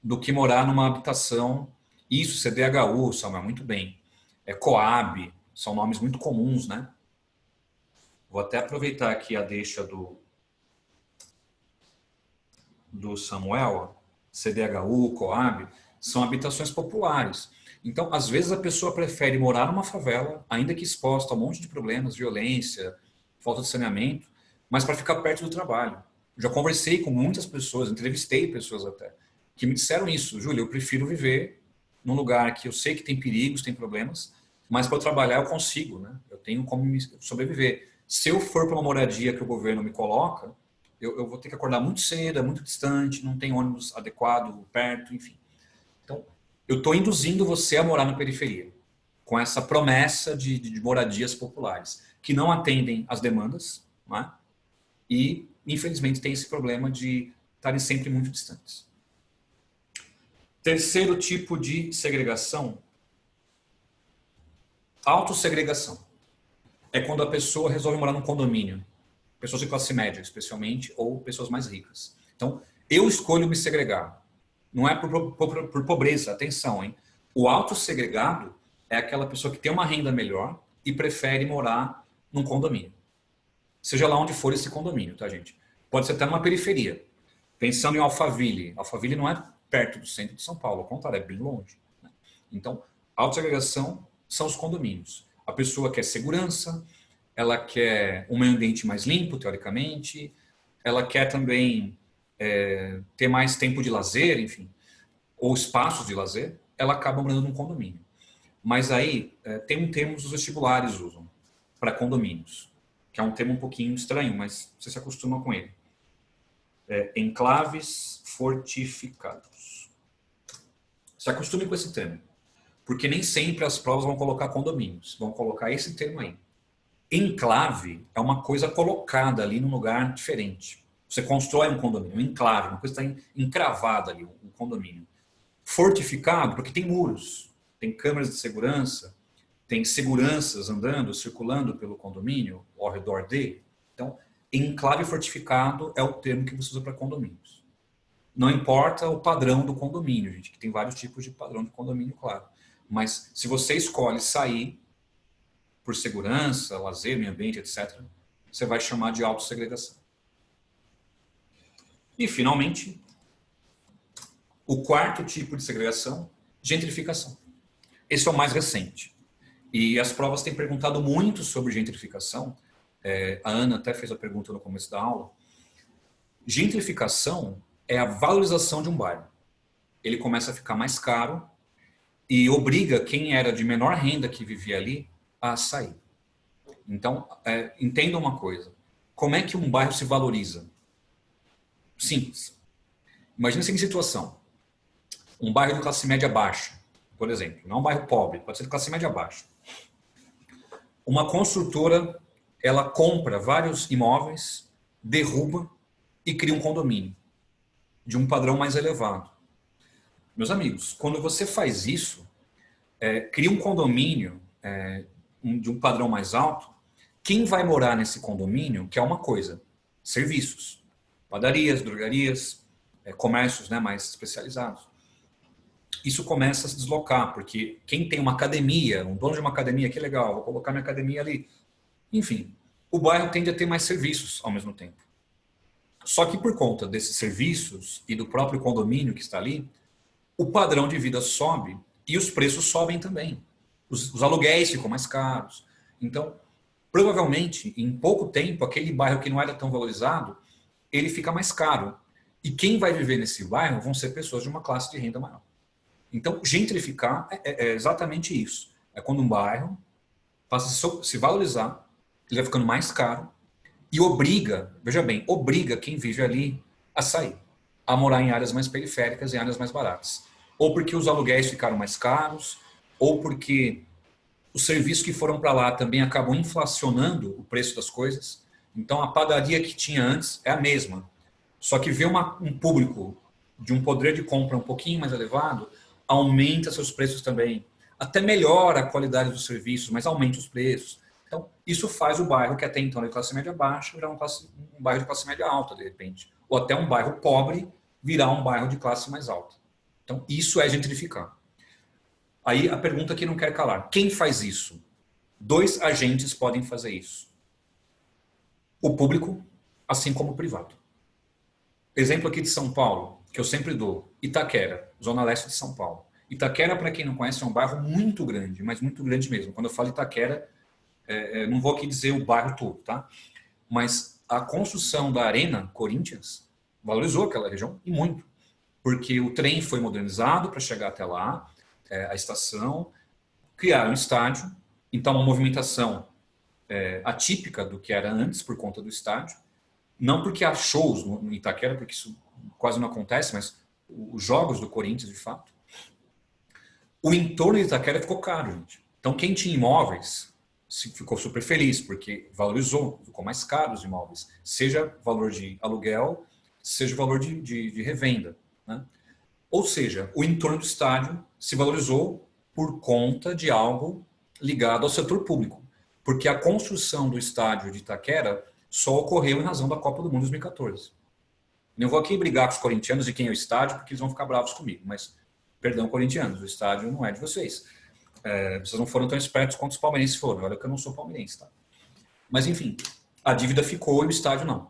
do que morar numa habitação. Isso, CDHU, Samuel, muito bem. Coab, são nomes muito comuns, né? Vou até aproveitar aqui a deixa do Samuel, CDHU, Coab, são habitações populares. Então, às vezes a pessoa prefere morar numa favela, ainda que exposta a um monte de problemas, violência, falta de saneamento, mas para ficar perto do trabalho. Já conversei com muitas pessoas, entrevistei pessoas até, que me disseram isso. Júlia, eu prefiro viver num lugar que eu sei que tem perigos, tem problemas, mas para eu trabalhar eu consigo, né? Eu tenho como sobreviver. Se eu for para uma moradia que o governo me coloca, eu vou ter que acordar muito cedo, é muito distante, não tem ônibus adequado, perto, enfim. Então, eu estou induzindo você a morar na periferia, com essa promessa de moradias populares, que não atendem às demandas, não é? E, infelizmente, tem esse problema de estarem sempre muito distantes. Terceiro tipo de segregação, autossegregação. É quando a pessoa resolve morar num condomínio. Pessoas de classe média, especialmente, ou pessoas mais ricas. Então, eu escolho me segregar. Não é por pobreza, atenção, hein? O autossegregado é aquela pessoa que tem uma renda melhor e prefere morar num condomínio. Seja lá onde for esse condomínio, tá, gente? Pode ser até numa periferia. Pensando em Alphaville. Alphaville não é perto do centro de São Paulo, ao contrário, é bem longe. Né? Então, autossegregação são os condomínios. A pessoa quer segurança, ela quer um meio ambiente mais limpo, teoricamente, ela quer também ter mais tempo de lazer, enfim, ou espaços de lazer, ela acaba morando num condomínio. Mas aí tem um termo que os vestibulares usam para condomínios, que é um termo um pouquinho estranho, mas você se acostuma com ele. Enclaves fortificados. Se acostume com esse termo, porque nem sempre as provas vão colocar condomínios, vão colocar esse termo aí. Enclave é uma coisa colocada ali num lugar diferente. Você constrói um condomínio, um enclave, uma coisa que está encravada ali, um condomínio. Fortificado, porque tem muros, tem câmeras de segurança, tem seguranças andando, circulando pelo condomínio, ao redor dele. Então, enclave fortificado é o termo que você usa para condomínios. Não importa o padrão do condomínio, gente, que tem vários tipos de padrão de condomínio, claro. Mas se você escolhe sair por segurança, lazer, meio ambiente, etc., você vai chamar de autossegregação. E, finalmente, o quarto tipo de segregação, gentrificação. Esse é o mais recente. E as provas têm perguntado muito sobre gentrificação. A Ana até fez a pergunta no começo da aula. Gentrificação é a valorização de um bairro. Ele começa a ficar mais caro e obriga quem era de menor renda que vivia ali a sair. Então, entenda uma coisa. Como é que um bairro se valoriza? Simples. Imagina a seguinte situação. Um bairro de classe média baixa, por exemplo. Não um bairro pobre, pode ser de classe média baixa. Uma construtora, ela compra vários imóveis, derruba e cria um condomínio de um padrão mais elevado. Meus amigos, quando você faz isso, cria um condomínio de um padrão mais alto, quem vai morar nesse condomínio quer uma coisa, serviços, padarias, drogarias, comércios, né, mais especializados. Isso começa a se deslocar, porque quem tem uma academia, um dono de uma academia, que legal, vou colocar minha academia ali. Enfim, o bairro tende a ter mais serviços ao mesmo tempo. Só que por conta desses serviços e do próprio condomínio que está ali, o padrão de vida sobe e os preços sobem também. Os aluguéis ficam mais caros. Então, provavelmente, em pouco tempo, aquele bairro que não era tão valorizado, ele fica mais caro. E quem vai viver nesse bairro vão ser pessoas de uma classe de renda maior. Então, gentrificar é exatamente isso. É quando um bairro passa a se valorizar, ele vai ficando mais caro e obriga, veja bem, obriga quem vive ali a sair, a morar em áreas mais periféricas, em áreas mais baratas. Ou porque os aluguéis ficaram mais caros, ou porque os serviços que foram para lá também acabam inflacionando o preço das coisas. Então, a padaria que tinha antes é a mesma. Só que vê um público de um poder de compra um pouquinho mais elevado, aumenta seus preços também. Até melhora a qualidade dos serviços, mas aumenta os preços. Então, isso faz o bairro que até então era de classe média baixa virar um bairro de classe média alta, de repente. Ou até um bairro pobre virar um bairro de classe mais alta. Então, isso é gentrificar. Aí a pergunta que não quer calar. Quem faz isso? 2 agentes podem fazer isso. O público, assim como o privado. Exemplo aqui de São Paulo, que eu sempre dou. Itaquera, zona leste de São Paulo. Itaquera, para quem não conhece, é um bairro muito grande, mas muito grande mesmo. Quando eu falo Itaquera, não vou aqui dizer o bairro todo, tá? Mas a construção da Arena Corinthians valorizou aquela região e muito. Porque o trem foi modernizado para chegar até lá, a estação, criaram um estádio, então uma movimentação atípica do que era antes por conta do estádio. Não porque há shows no Itaquera, porque isso quase não acontece, mas os jogos do Corinthians, de fato. O entorno de Itaquera ficou caro, gente. Então, quem tinha imóveis ficou super feliz, porque valorizou, ficou mais caro os imóveis. Seja valor de aluguel, seja valor de revenda, né? Ou seja, o entorno do estádio se valorizou por conta de algo ligado ao setor público. Porque a construção do estádio de Itaquera só ocorreu em razão da Copa do Mundo 2014. Não vou aqui brigar com os corintianos de quem é o estádio, porque eles vão ficar bravos comigo. Mas, perdão, corintianos, o estádio não é de vocês. Vocês não foram tão espertos quanto os palmeirenses foram. Olha que eu não sou palmeirense, tá? Mas, enfim, a dívida ficou e o estádio não.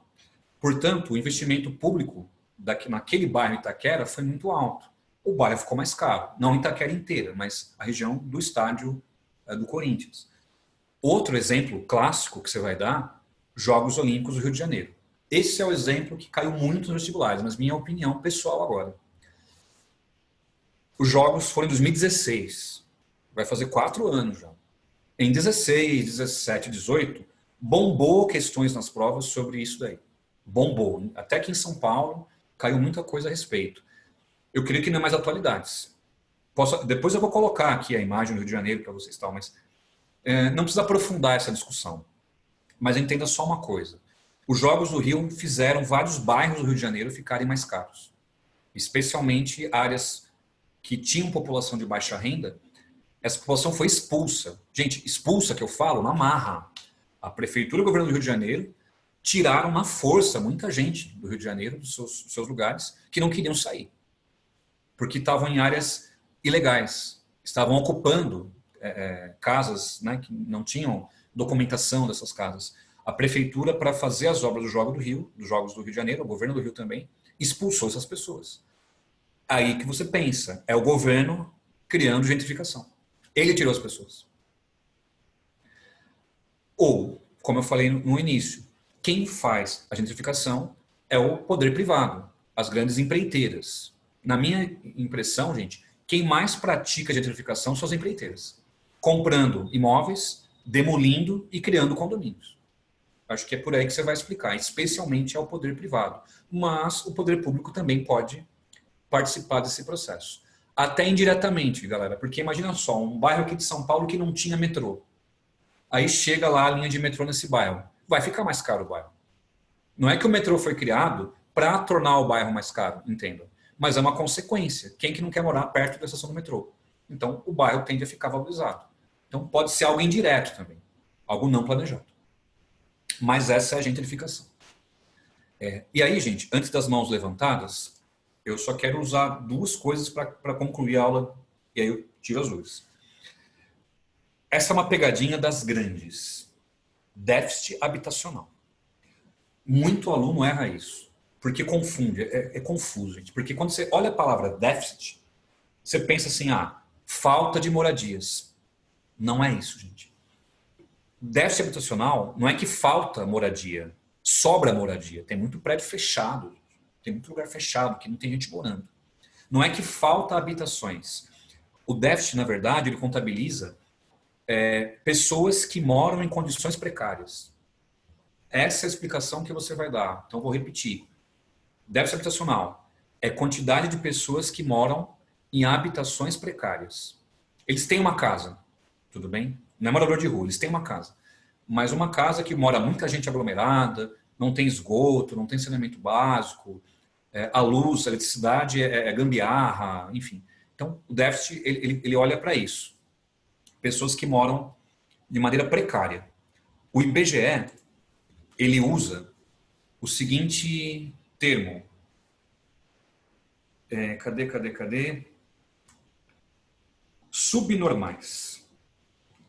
Portanto, o investimento público naquele bairro Itaquera foi muito alto. O bairro ficou mais caro. Não Itaquera inteira, mas a região do estádio do Corinthians. Outro exemplo clássico que você vai dar, Jogos Olímpicos do Rio de Janeiro. Esse é o exemplo que caiu muito nos vestibulares, mas minha opinião pessoal agora. Os Jogos foram em 2016. Vai fazer 4 anos já. Em 16, 17, 18, bombou questões nas provas sobre isso daí. Bombou. Até aqui em São Paulo, caiu muita coisa a respeito. Eu creio que não é mais atualidades. Depois eu vou colocar aqui a imagem do Rio de Janeiro para vocês, mas não precisa aprofundar essa discussão. Mas entenda só uma coisa. Os Jogos do Rio fizeram vários bairros do Rio de Janeiro ficarem mais caros. Especialmente áreas que tinham população de baixa renda. Essa população foi expulsa. Gente, expulsa que eu falo, na marra. A Prefeitura e o Governo do Rio de Janeiro tiraram na força muita gente do Rio de Janeiro, dos seus lugares, que não queriam sair. Porque estavam em áreas ilegais. Estavam ocupando casas, né, que não tinham documentação dessas casas. A Prefeitura, para fazer as obras dos Jogos do Rio de Janeiro, o Governo do Rio também, expulsou essas pessoas. Aí que você pensa, é o governo criando gentrificação. Ele tirou as pessoas. Ou, como eu falei no início, quem faz a gentrificação é o poder privado, as grandes empreiteiras. Na minha impressão, gente, quem mais pratica a gentrificação são as empreiteiras. Comprando imóveis, demolindo e criando condomínios. Acho que é por aí que você vai explicar, especialmente ao poder privado. Mas o poder público também pode participar desse processo. Até indiretamente, galera, porque imagina só, um bairro aqui de São Paulo que não tinha metrô. Aí chega lá a linha de metrô nesse bairro. Vai ficar mais caro o bairro. Não é que o metrô foi criado para tornar o bairro mais caro, entendam. Mas é uma consequência. Quem que não quer morar perto da estação do metrô? Então, o bairro tende a ficar valorizado. Então, pode ser algo indireto também. Algo não planejado. Mas essa é a gentrificação. E aí, gente, antes das mãos levantadas, eu só quero usar duas coisas para concluir a aula, e aí eu tiro as luzes. Essa é uma pegadinha das grandes. Déficit habitacional. Muito aluno erra isso, porque confunde, é confuso, gente. Porque quando você olha a palavra déficit, você pensa assim, falta de moradias. Não é isso, gente. Déficit habitacional não é que falta moradia, sobra moradia. Tem muito prédio fechado, tem muito lugar fechado que não tem gente morando. Não é que falta habitações. O déficit, na verdade, ele contabiliza pessoas que moram em condições precárias. Essa é a explicação que você vai dar. Então, vou repetir. Déficit habitacional é quantidade de pessoas que moram em habitações precárias. Eles têm uma casa, tudo bem? Não é morador de rua, eles têm uma casa. Mas uma casa que mora muita gente aglomerada, não tem esgoto, não tem saneamento básico, a luz, a eletricidade é gambiarra, enfim. Então, o déficit, ele olha para isso. Pessoas que moram de maneira precária. O IBGE, ele usa o seguinte termo. Cadê? Subnormais.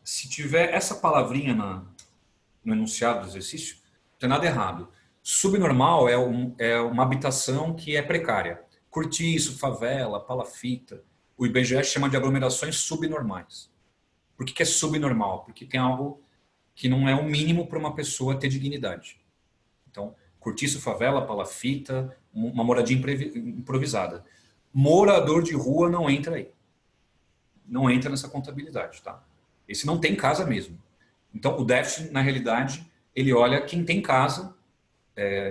Se tiver essa palavrinha no enunciado do exercício, não tem nada errado. Subnormal é uma habitação que é precária. Cortiço, favela, palafita. O IBGE chama de aglomerações subnormais. Por que é subnormal? Porque tem algo que não é o mínimo para uma pessoa ter dignidade. Então, cortiço, favela, palafita, uma moradia improvisada. Morador de rua não entra aí. Não entra nessa contabilidade, tá? Esse não tem casa mesmo. Então, o déficit, na realidade, ele olha quem tem casa,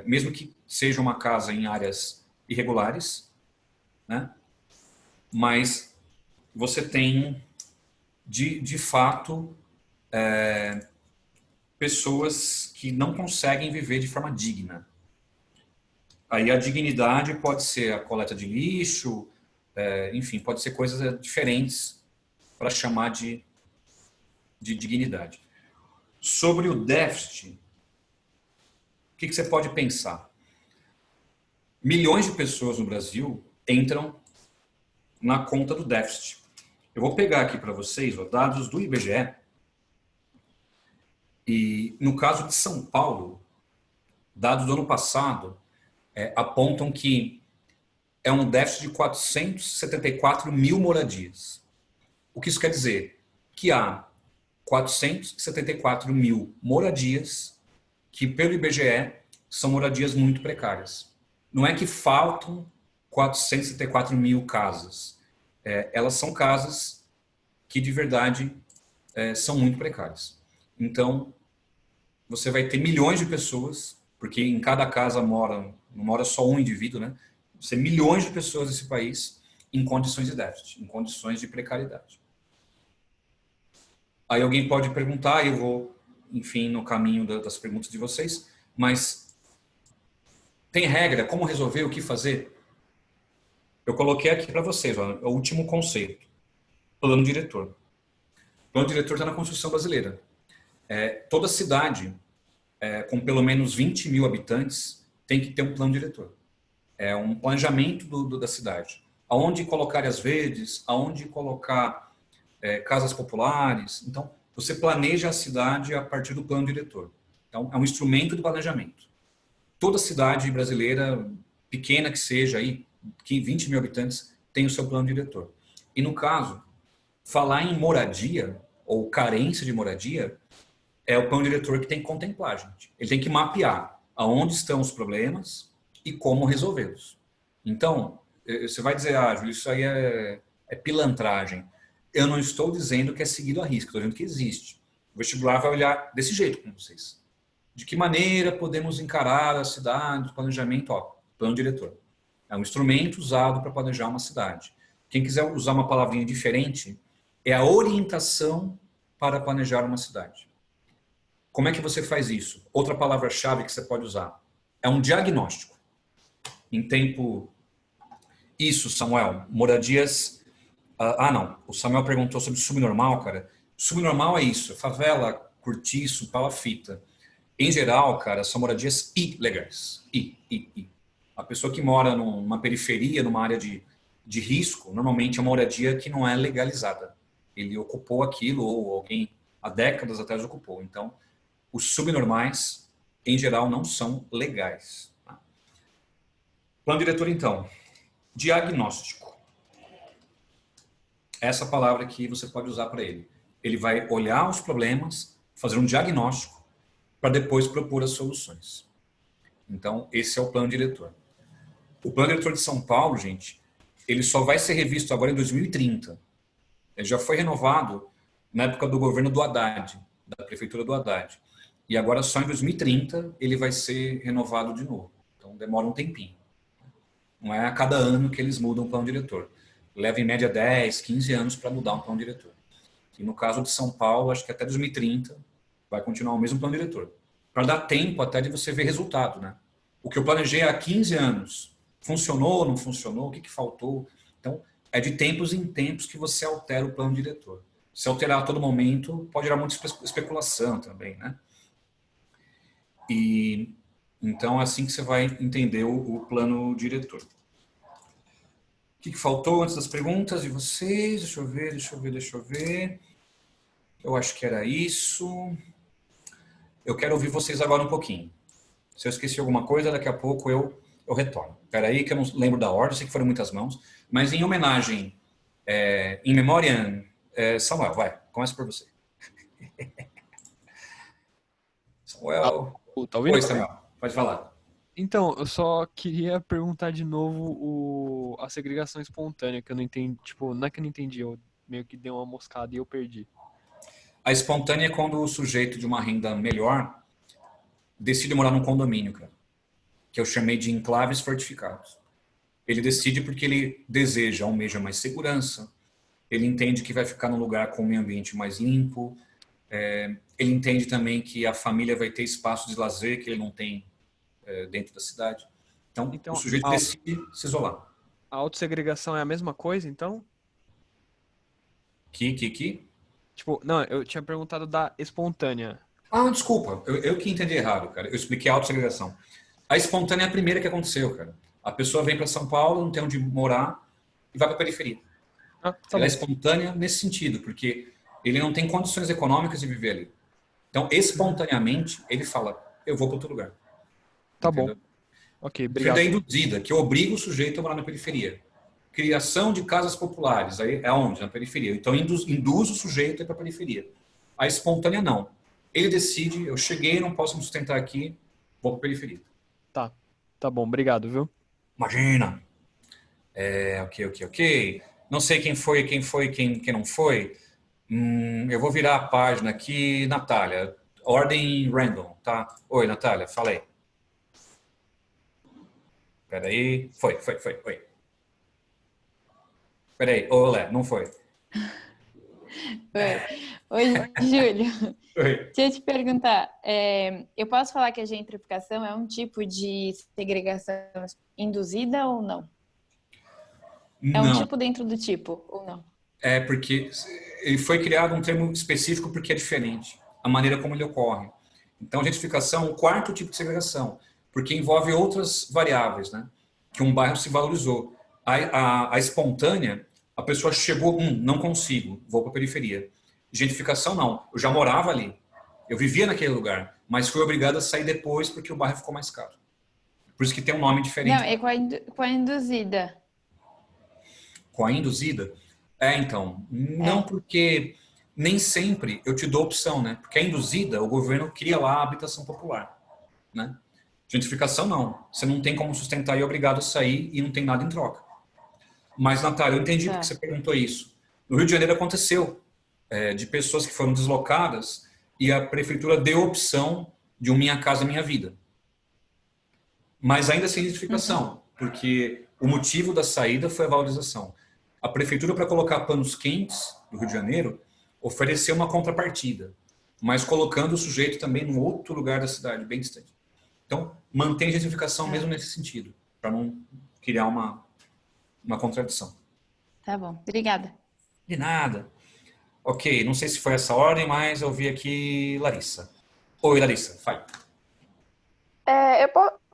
mesmo que seja uma casa em áreas irregulares, né? Mas você tem, de fato, pessoas que não conseguem viver de forma digna. Aí a dignidade pode ser a coleta de lixo, enfim, pode ser coisas diferentes para chamar de dignidade. Sobre o déficit, o que você pode pensar? Milhões de pessoas no Brasil entram na conta do déficit. Eu vou pegar aqui para vocês dados do IBGE. E no caso de São Paulo, dados do ano passado apontam que é um déficit de 474 mil moradias. O que isso quer dizer? Que há 474 mil moradias que, pelo IBGE, são moradias muito precárias. Não é que faltam 474 mil casas. Elas são casas que, de verdade, são muito precárias. Então, você vai ter milhões de pessoas, porque em cada casa não mora só um indivíduo, né? Você tem milhões de pessoas nesse país em condições de déficit, em condições de precariedade. Aí alguém pode perguntar, e eu vou enfim, no caminho das perguntas de vocês, mas tem regra, como resolver, o que fazer? Eu coloquei aqui para vocês, ó, o último conceito, plano diretor. O plano diretor está na Constituição brasileira. Toda cidade com pelo menos 20 mil habitantes tem que ter um plano diretor. É um planejamento da cidade. Aonde colocar as verdes, aonde colocar casas populares. Então, você planeja a cidade a partir do plano diretor. Então, é um instrumento de planejamento. Toda cidade brasileira, pequena que seja, aí, 20 mil habitantes, tem o seu plano diretor. E no caso, falar em moradia, ou carência de moradia, é o plano diretor que tem que contemplar, gente. Ele tem que mapear aonde estão os problemas e como resolvê-los. Então, você vai dizer, Júlio, isso aí é pilantragem. Eu não estou dizendo que é seguido à risca, estou dizendo que existe. O vestibular vai olhar desse jeito com vocês. De que maneira podemos encarar a cidade, o planejamento, plano diretor. É um instrumento usado para planejar uma cidade. Quem quiser usar uma palavrinha diferente, é a orientação para planejar uma cidade. Como é que você faz isso? Outra palavra-chave que você pode usar é um diagnóstico. Em tempo... Isso, Samuel. Moradias... não. O Samuel perguntou sobre subnormal, cara. Subnormal é isso. Favela, cortiço, palafita. Em geral, cara, são moradias ilegais. A pessoa que mora numa periferia, numa área de risco, normalmente é uma moradia que não é legalizada. Ele ocupou aquilo, ou alguém há décadas atrás ocupou. Então, os subnormais, em geral, não são legais. Tá? Plano diretor, então. Diagnóstico. Essa palavra que você pode usar para ele. Ele vai olhar os problemas, fazer um diagnóstico, para depois propor as soluções. Então, esse é o plano diretor. O plano diretor de São Paulo, gente, ele só vai ser revisto agora em 2030. Ele já foi renovado na época do governo do Haddad, da prefeitura do Haddad. E agora só em 2030 ele vai ser renovado de novo. Então demora um tempinho. Não é a cada ano que eles mudam o plano diretor. Leva em média 10, 15 anos para mudar um plano diretor. E no caso de São Paulo, acho que até 2030 vai continuar o mesmo plano diretor. Para dar tempo até de você ver resultado, né? O que eu planejei há 15 anos, funcionou, não funcionou, o que faltou? Então, é de tempos em tempos que você altera o plano diretor. Se alterar a todo momento, pode gerar muita especulação também, né? E então é assim que você vai entender o plano diretor. O que faltou antes das perguntas de vocês? Deixa eu ver. Eu acho que era isso. Eu quero ouvir vocês agora um pouquinho. Se eu esqueci alguma coisa, daqui a pouco eu retorno. Espera aí que eu não lembro da ordem, sei que foram muitas mãos, mas em homenagem, em memória, Samuel, vai, começa por você. Samuel. Tá ouvindo? Oi, Samuel, pode falar. Então, eu só queria perguntar de novo a segregação espontânea, que eu não entendi, tipo, não é que eu não entendi, eu meio que dei uma moscada e eu perdi. A espontânea é quando o sujeito de uma renda melhor decide morar num condomínio, cara, que eu chamei de enclaves fortificados. Ele decide porque ele deseja, almeja mais segurança, ele entende que vai ficar num lugar com o meio ambiente mais limpo, ele entende também que a família vai ter espaço de lazer que ele não tem dentro da cidade. Então o sujeito decide se isolar. A autossegregação é a mesma coisa, então? Tipo, não, eu tinha perguntado da espontânea. Desculpa, eu que entendi errado, cara. Eu expliquei a autossegregação. A espontânea é a primeira que aconteceu, cara. A pessoa vem para São Paulo, não tem onde morar e vai para a periferia. Ela é espontânea nesse sentido, porque ele não tem condições econômicas de viver ali. Então, espontaneamente, ele fala, eu vou para outro lugar. Tá bom. Ok, obrigado. Vida induzida, que obriga o sujeito a morar na periferia. Criação de casas populares, aí é onde? Na periferia. Então, induz o sujeito a ir para a periferia. A espontânea, não. Ele decide, eu cheguei, não posso me sustentar aqui, vou para a periferia. Tá bom, obrigado, viu? Imagina. Ok. Não sei quem foi, quem não foi. Eu vou virar a página aqui, Natália. Ordem random, tá? Oi, Natália, fala aí. Peraí. Foi. Peraí, olé, não foi. Oi, Júlio. Oi. Deixa eu te perguntar, eu posso falar que a gentrificação é um tipo de segregação induzida ou não? É um Não, tipo dentro do tipo, ou não? é porque ele foi criado um termo específico porque é diferente, a maneira como ele ocorre. Então, gentrificação é um quarto tipo de segregação, porque envolve outras variáveis, né? Que um bairro se valorizou. A espontânea, a pessoa chegou, não consigo, vou para a periferia. Gentrificação, não. Eu já morava ali, eu vivia naquele lugar, mas fui obrigado a sair depois porque o bairro ficou mais caro. Por isso que tem um nome Não, diferente. é com a induzida. Com a induzida? Então, não, É. porque nem sempre eu te dou opção, né? Porque a induzida, o governo cria lá a habitação popular, né? Gentrificação, não. Você não tem como sustentar e é obrigado a sair e não tem nada em troca. Mas, Natália, eu entendi porque Tá. você perguntou isso. No Rio de Janeiro aconteceu, de pessoas que foram deslocadas e a prefeitura deu opção de um Minha Casa Minha Vida. Mas ainda sem identificação, porque o motivo da saída foi a valorização. A prefeitura, para colocar panos quentes do Rio de Janeiro, ofereceu uma contrapartida, mas colocando o sujeito também num outro lugar da cidade, bem distante. Então, mantém a gentrificação mesmo nesse sentido, para não criar uma contradição. Tá bom, obrigada. De nada. Ok, não sei se foi essa ordem, mas eu vi aqui Larissa. Oi, Larissa, vai.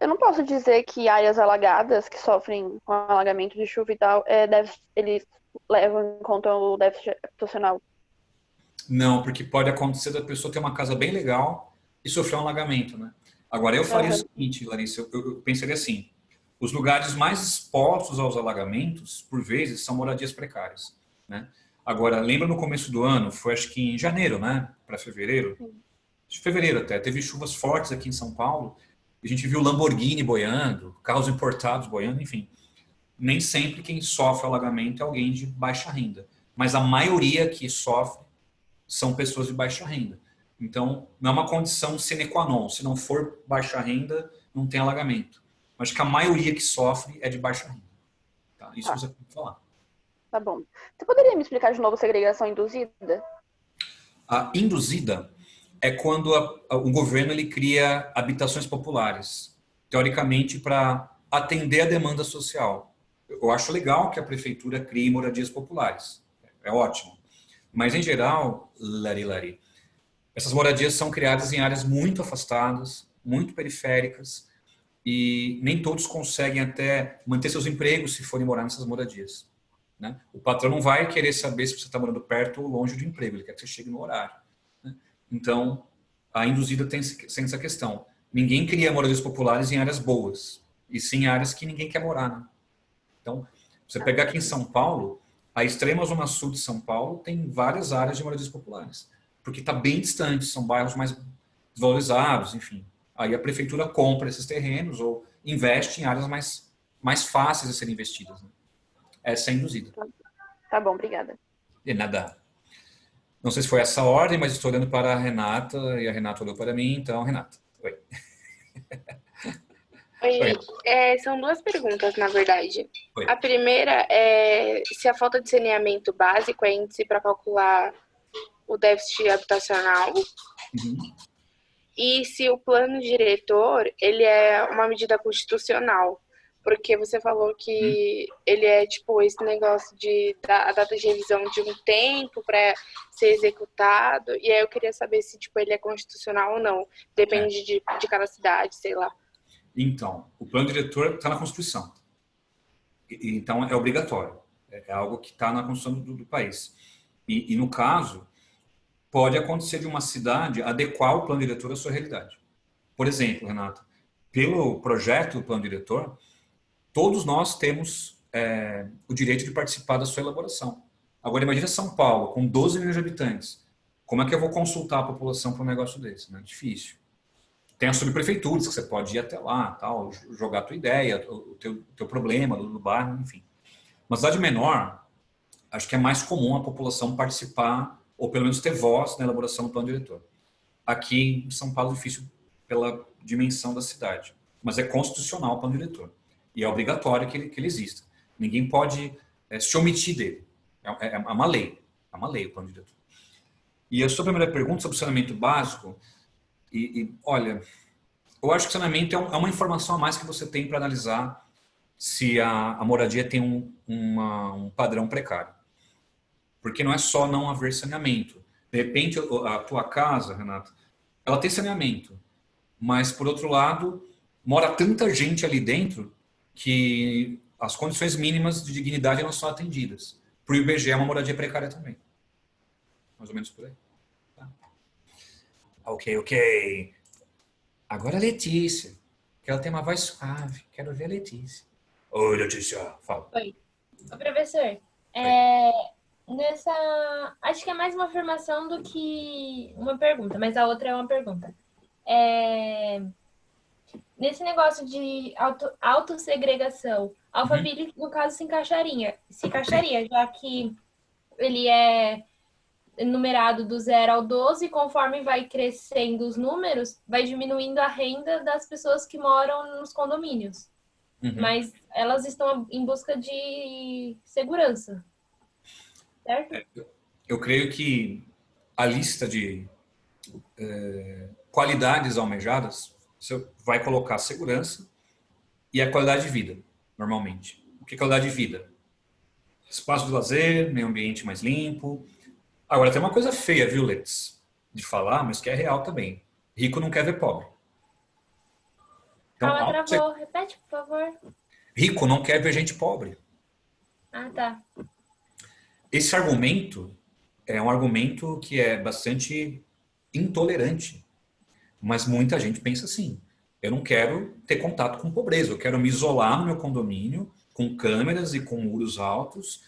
Eu não posso dizer que áreas alagadas que sofrem com alagamento de chuva e tal, eles levam em conta o déficit habitacional. Não, porque pode acontecer da pessoa ter uma casa bem legal e sofrer um alagamento, né? Agora, eu faria o seguinte, Larissa, eu pensaria assim, os lugares mais expostos aos alagamentos, por vezes, são moradias precárias, né? Agora, lembra no começo do ano, foi acho que em janeiro, né? Para fevereiro? De fevereiro até, teve chuvas fortes aqui em São Paulo, a gente viu Lamborghini boiando, carros importados boiando, enfim. Nem sempre quem sofre alagamento é alguém de baixa renda, mas a maioria que sofre são pessoas de baixa renda. Então, não é uma condição sine qua non. Se não for baixa renda, não tem alagamento. Mas que a maioria que sofre é de baixa renda. Tá? Isso você tem que falar. Tá bom. Você poderia me explicar de novo segregação induzida? A induzida é quando o governo ele cria habitações populares, teoricamente para atender a demanda social. Eu acho legal que a prefeitura crie moradias populares. É ótimo. Mas, em geral, Lari, essas moradias são criadas em áreas muito afastadas, muito periféricas, e nem todos conseguem até manter seus empregos se forem morar nessas moradias, né? O patrão não vai querer saber se você está morando perto ou longe do emprego, ele quer que você chegue no horário, né? Então, a induzida tem essa questão. Ninguém cria moradias populares em áreas boas, e sim em áreas que ninguém quer morar, né? Então, você pegar aqui em São Paulo, a extrema zona sul de São Paulo tem várias áreas de moradias populares, porque está bem distante, são bairros mais desvalorizados, enfim. Aí a prefeitura compra esses terrenos ou investe em áreas mais fáceis de serem investidas, né? Essa é induzida. Tá bom, obrigada. De nada. Não sei se foi essa ordem, mas estou olhando para a Renata e a Renata olhou para mim, então, Renata. Oi. Oi, são duas perguntas, na verdade. Oi. A primeira é se a falta de saneamento básico é índice para calcular o déficit habitacional. Uhum. E se o plano diretor, ele é uma medida constitucional. Porque você falou que ele é tipo esse negócio a data de revisão de um tempo para ser executado. E aí eu queria saber se tipo, ele é constitucional ou não. Depende de cada cidade, sei lá. Então, o plano diretor está na Constituição. Então, é obrigatório. É algo que está na Constituição do país. E, no caso, pode acontecer de uma cidade adequar o plano diretor à sua realidade. Por exemplo, Renata, pelo projeto do plano diretor, todos nós temos o direito de participar da sua elaboração. Agora, imagina São Paulo, com 12 milhões de habitantes. Como é que eu vou consultar a população para um negócio desse? Né? Difícil. Tem as subprefeituras, que você pode ir até lá, tal, jogar a tua ideia, o teu problema do bairro, enfim. Uma cidade menor, acho que é mais comum a população participar, ou pelo menos ter voz na elaboração do plano diretor. Aqui em São Paulo é difícil pela dimensão da cidade, mas é constitucional o plano diretor. E é obrigatório que ele exista. Ninguém pode se omitir dele. É uma lei o plano diretor. E a sua primeira pergunta sobre saneamento básico, olha, eu acho que saneamento é uma informação a mais que você tem para analisar se a moradia tem um padrão precário. Porque não é só não haver saneamento. De repente, a tua casa, Renata, ela tem saneamento, mas, por outro lado, mora tanta gente ali dentro que as condições mínimas de dignidade não são atendidas. Para o IBGE é uma moradia precária também. Mais ou menos por aí. Tá? Ok. Agora a Letícia, que ela tem uma voz suave. Quero ver a Letícia. Oi, Letícia. Fala. Oi. Ô, professor, acho que é mais uma afirmação do que uma pergunta, mas a outra é uma pergunta. Nesse negócio de autossegregação, Alphaville, no caso, se encaixaria, já que ele é numerado do 0 ao 12, conforme vai crescendo os números, vai diminuindo a renda das pessoas que moram nos condomínios. Mas elas estão em busca de segurança, certo? Eu creio que a lista de qualidades almejadas, você vai colocar segurança e a qualidade de vida, normalmente. O que é qualidade de vida? Espaço de lazer, meio ambiente mais limpo. Agora, tem uma coisa feia, viu, Let's? De falar, mas que é real também. Rico não quer ver pobre. Então, Calma, travou. Repete, por favor. Rico não quer ver gente pobre. Ah, tá. Esse argumento é um argumento que é bastante intolerante. Mas muita gente pensa assim. Eu não quero ter contato com pobreza. Eu quero me isolar no meu condomínio, com câmeras e com muros altos,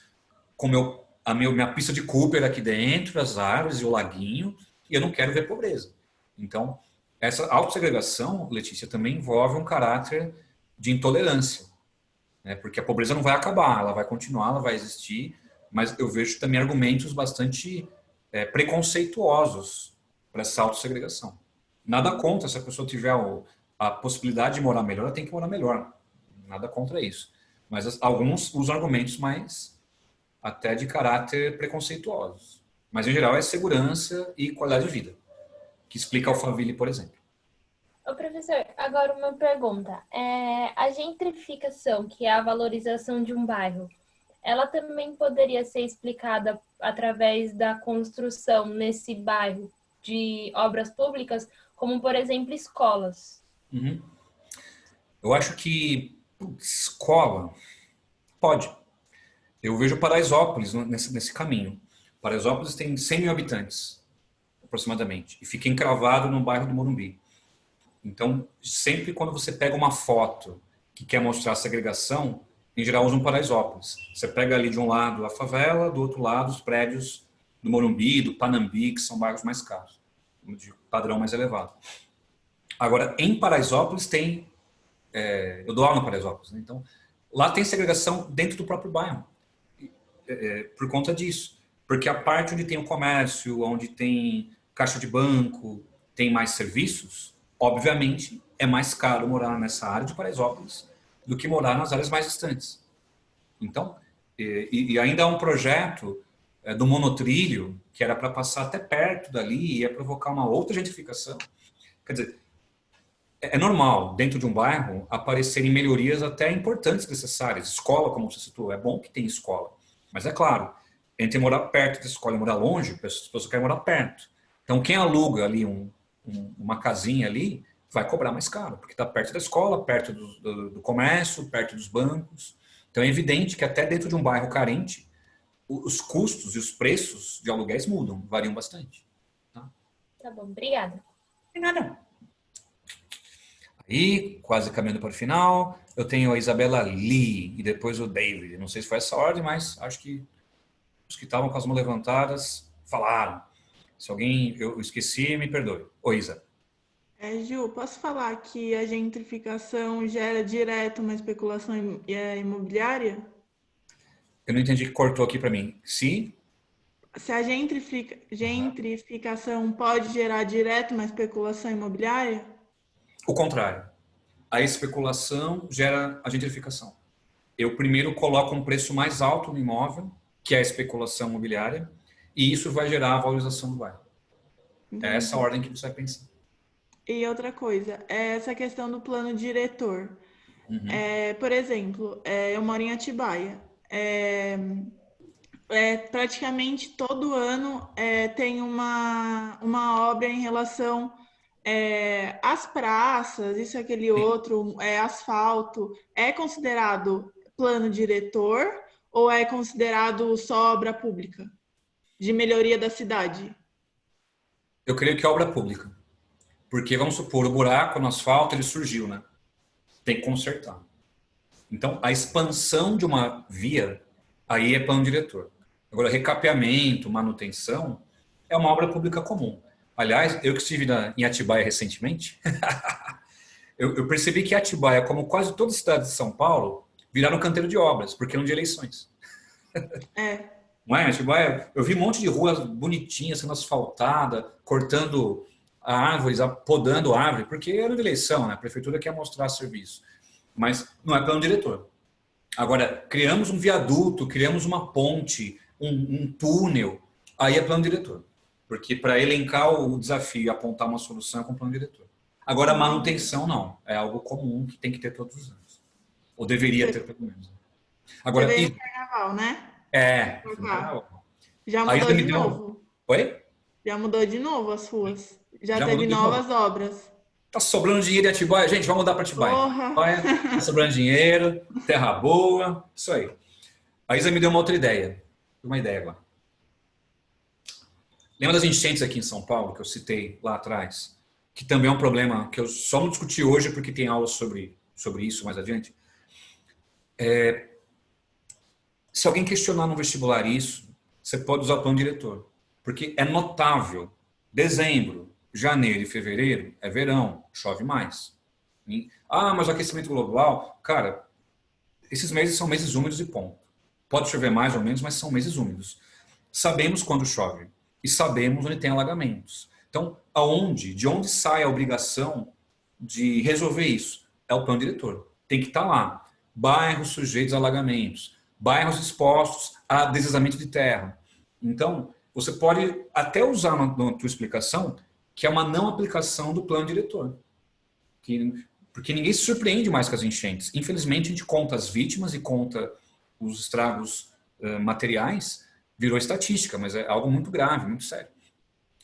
com minha pista de Cooper aqui dentro, as árvores e o laguinho, e eu não quero ver pobreza. Então, essa autossegregação, Letícia, também envolve um caráter de intolerância, né? Porque a pobreza não vai acabar, ela vai continuar, ela vai existir, mas eu vejo também argumentos bastante preconceituosos para essa autossegregação. Nada contra, se a pessoa tiver a possibilidade de morar melhor, ela tem que morar melhor. Nada contra isso. Mas alguns usam argumentos mais até de caráter preconceituosos. Mas, em geral, é segurança e qualidade de vida, que explica Alphaville, por exemplo. Ô, professor, agora uma pergunta. A gentrificação, que é a valorização de um bairro, ela também poderia ser explicada através da construção nesse bairro de obras públicas, como, por exemplo, escolas? Eu acho que escola pode. Eu vejo Paraisópolis nesse caminho. Paraisópolis tem 100 mil habitantes, aproximadamente, e fica encravado no bairro do Morumbi. Então, sempre quando você pega uma foto que quer mostrar a segregação, em geral usa um Paraisópolis. Você pega ali de um lado a favela, do outro lado os prédios do Morumbi, do Panambi, que são bairros mais caros, de padrão mais elevado. Agora, em Paraisópolis tem... eu dou aula no Paraisópolis, né? Então, lá tem segregação dentro do próprio bairro, por conta disso. Porque a parte onde tem o comércio, onde tem caixa de banco, tem mais serviços, obviamente é mais caro morar nessa área de Paraisópolis do que morar nas áreas mais distantes. Então, e ainda há um projeto do monotrilho, que era para passar até perto dali e ia provocar uma outra gentrificação. Quer dizer, é normal, dentro de um bairro, aparecerem melhorias até importantes, necessárias. Escola, como você citou, é bom que tenha escola. Mas é claro, entre morar perto da escola e morar longe, as pessoas querem morar perto. Então, quem aluga ali uma casinha ali, vai cobrar mais caro, porque está perto da escola, perto do comércio, perto dos bancos. Então, é evidente que até dentro de um bairro carente, os custos e os preços de aluguéis mudam, variam bastante. Tá bom, obrigada. De nada. Aí, quase caminhando para o final, eu tenho a Isabela Lee e depois o David. Não sei se foi essa ordem, mas acho que os que estavam com as mãos levantadas falaram. Se alguém eu esqueci, me perdoe. Oi, Isa. Ju, posso falar que a gentrificação gera direto uma especulação imobiliária? Eu não entendi que cortou aqui para mim. Sim? Se a gentrificação pode gerar direto uma especulação imobiliária? O contrário. A especulação gera a gentrificação. Eu primeiro coloco um preço mais alto no imóvel, que é a especulação imobiliária, e isso vai gerar a valorização do bairro. É essa a ordem que você vai pensar. E outra coisa, essa questão do plano diretor. Uhum. Por exemplo, eu moro em Atibaia. Praticamente todo ano tem uma obra em relação às praças, isso, aquele outro, asfalto. É considerado plano diretor ou é considerado só obra pública de melhoria da cidade? Eu creio que é obra pública. Porque, vamos supor, o buraco no asfalto, ele surgiu, né? Tem que consertar. Então, a expansão de uma via, aí é plano diretor. Agora, recapeamento, manutenção, é uma obra pública comum. Aliás, eu que estive em Atibaia recentemente, eu percebi que Atibaia, como quase todas as cidades de São Paulo, viraram canteiro de obras, porque eram de eleições. Não é? Atibaia, eu vi um monte de ruas bonitinhas sendo asfaltada, cortando árvores, podando árvore, porque era de eleição, né? A prefeitura quer mostrar serviço. Mas não é plano diretor. Agora, criamos um viaduto, criamos uma ponte, um túnel, aí é plano diretor. Porque para elencar o desafio e apontar uma solução é com plano diretor. Agora, a manutenção não. É algo comum que tem que ter todos os anos. Ou deveria ter, pelo menos. Agora, Você veio no carnaval, né? Já Aí mudou me de deu- novo? Oi? Já mudou de novo as ruas? Já Já teve mudou de novas obras? Tá sobrando dinheiro em Atibaia. Gente, vamos mudar para Atibaia. Porra! Atibaia, tá sobrando dinheiro, terra boa, isso aí. A Isa me deu uma outra ideia. Uma ideia agora. Lembra das enchentes aqui em São Paulo, que eu citei lá atrás? Que também é um problema que eu só não discuti hoje porque tem aula sobre isso mais adiante. Se alguém questionar no vestibular isso, você pode usar o plano diretor. Porque é notável. Dezembro, janeiro e fevereiro é verão, chove mais. Mas o aquecimento global... Cara, esses meses são meses úmidos e ponto. Pode chover mais ou menos, mas são meses úmidos. Sabemos quando chove e sabemos onde tem alagamentos. Então, de onde sai a obrigação de resolver isso? É o plano diretor. Tem que estar lá. Bairros sujeitos a alagamentos, bairros expostos a deslizamento de terra. Então, você pode até usar na tua explicação que é uma não aplicação do plano diretor. Porque ninguém se surpreende mais com as enchentes. Infelizmente, a gente conta as vítimas e conta os estragos materiais, virou estatística, mas é algo muito grave, muito sério.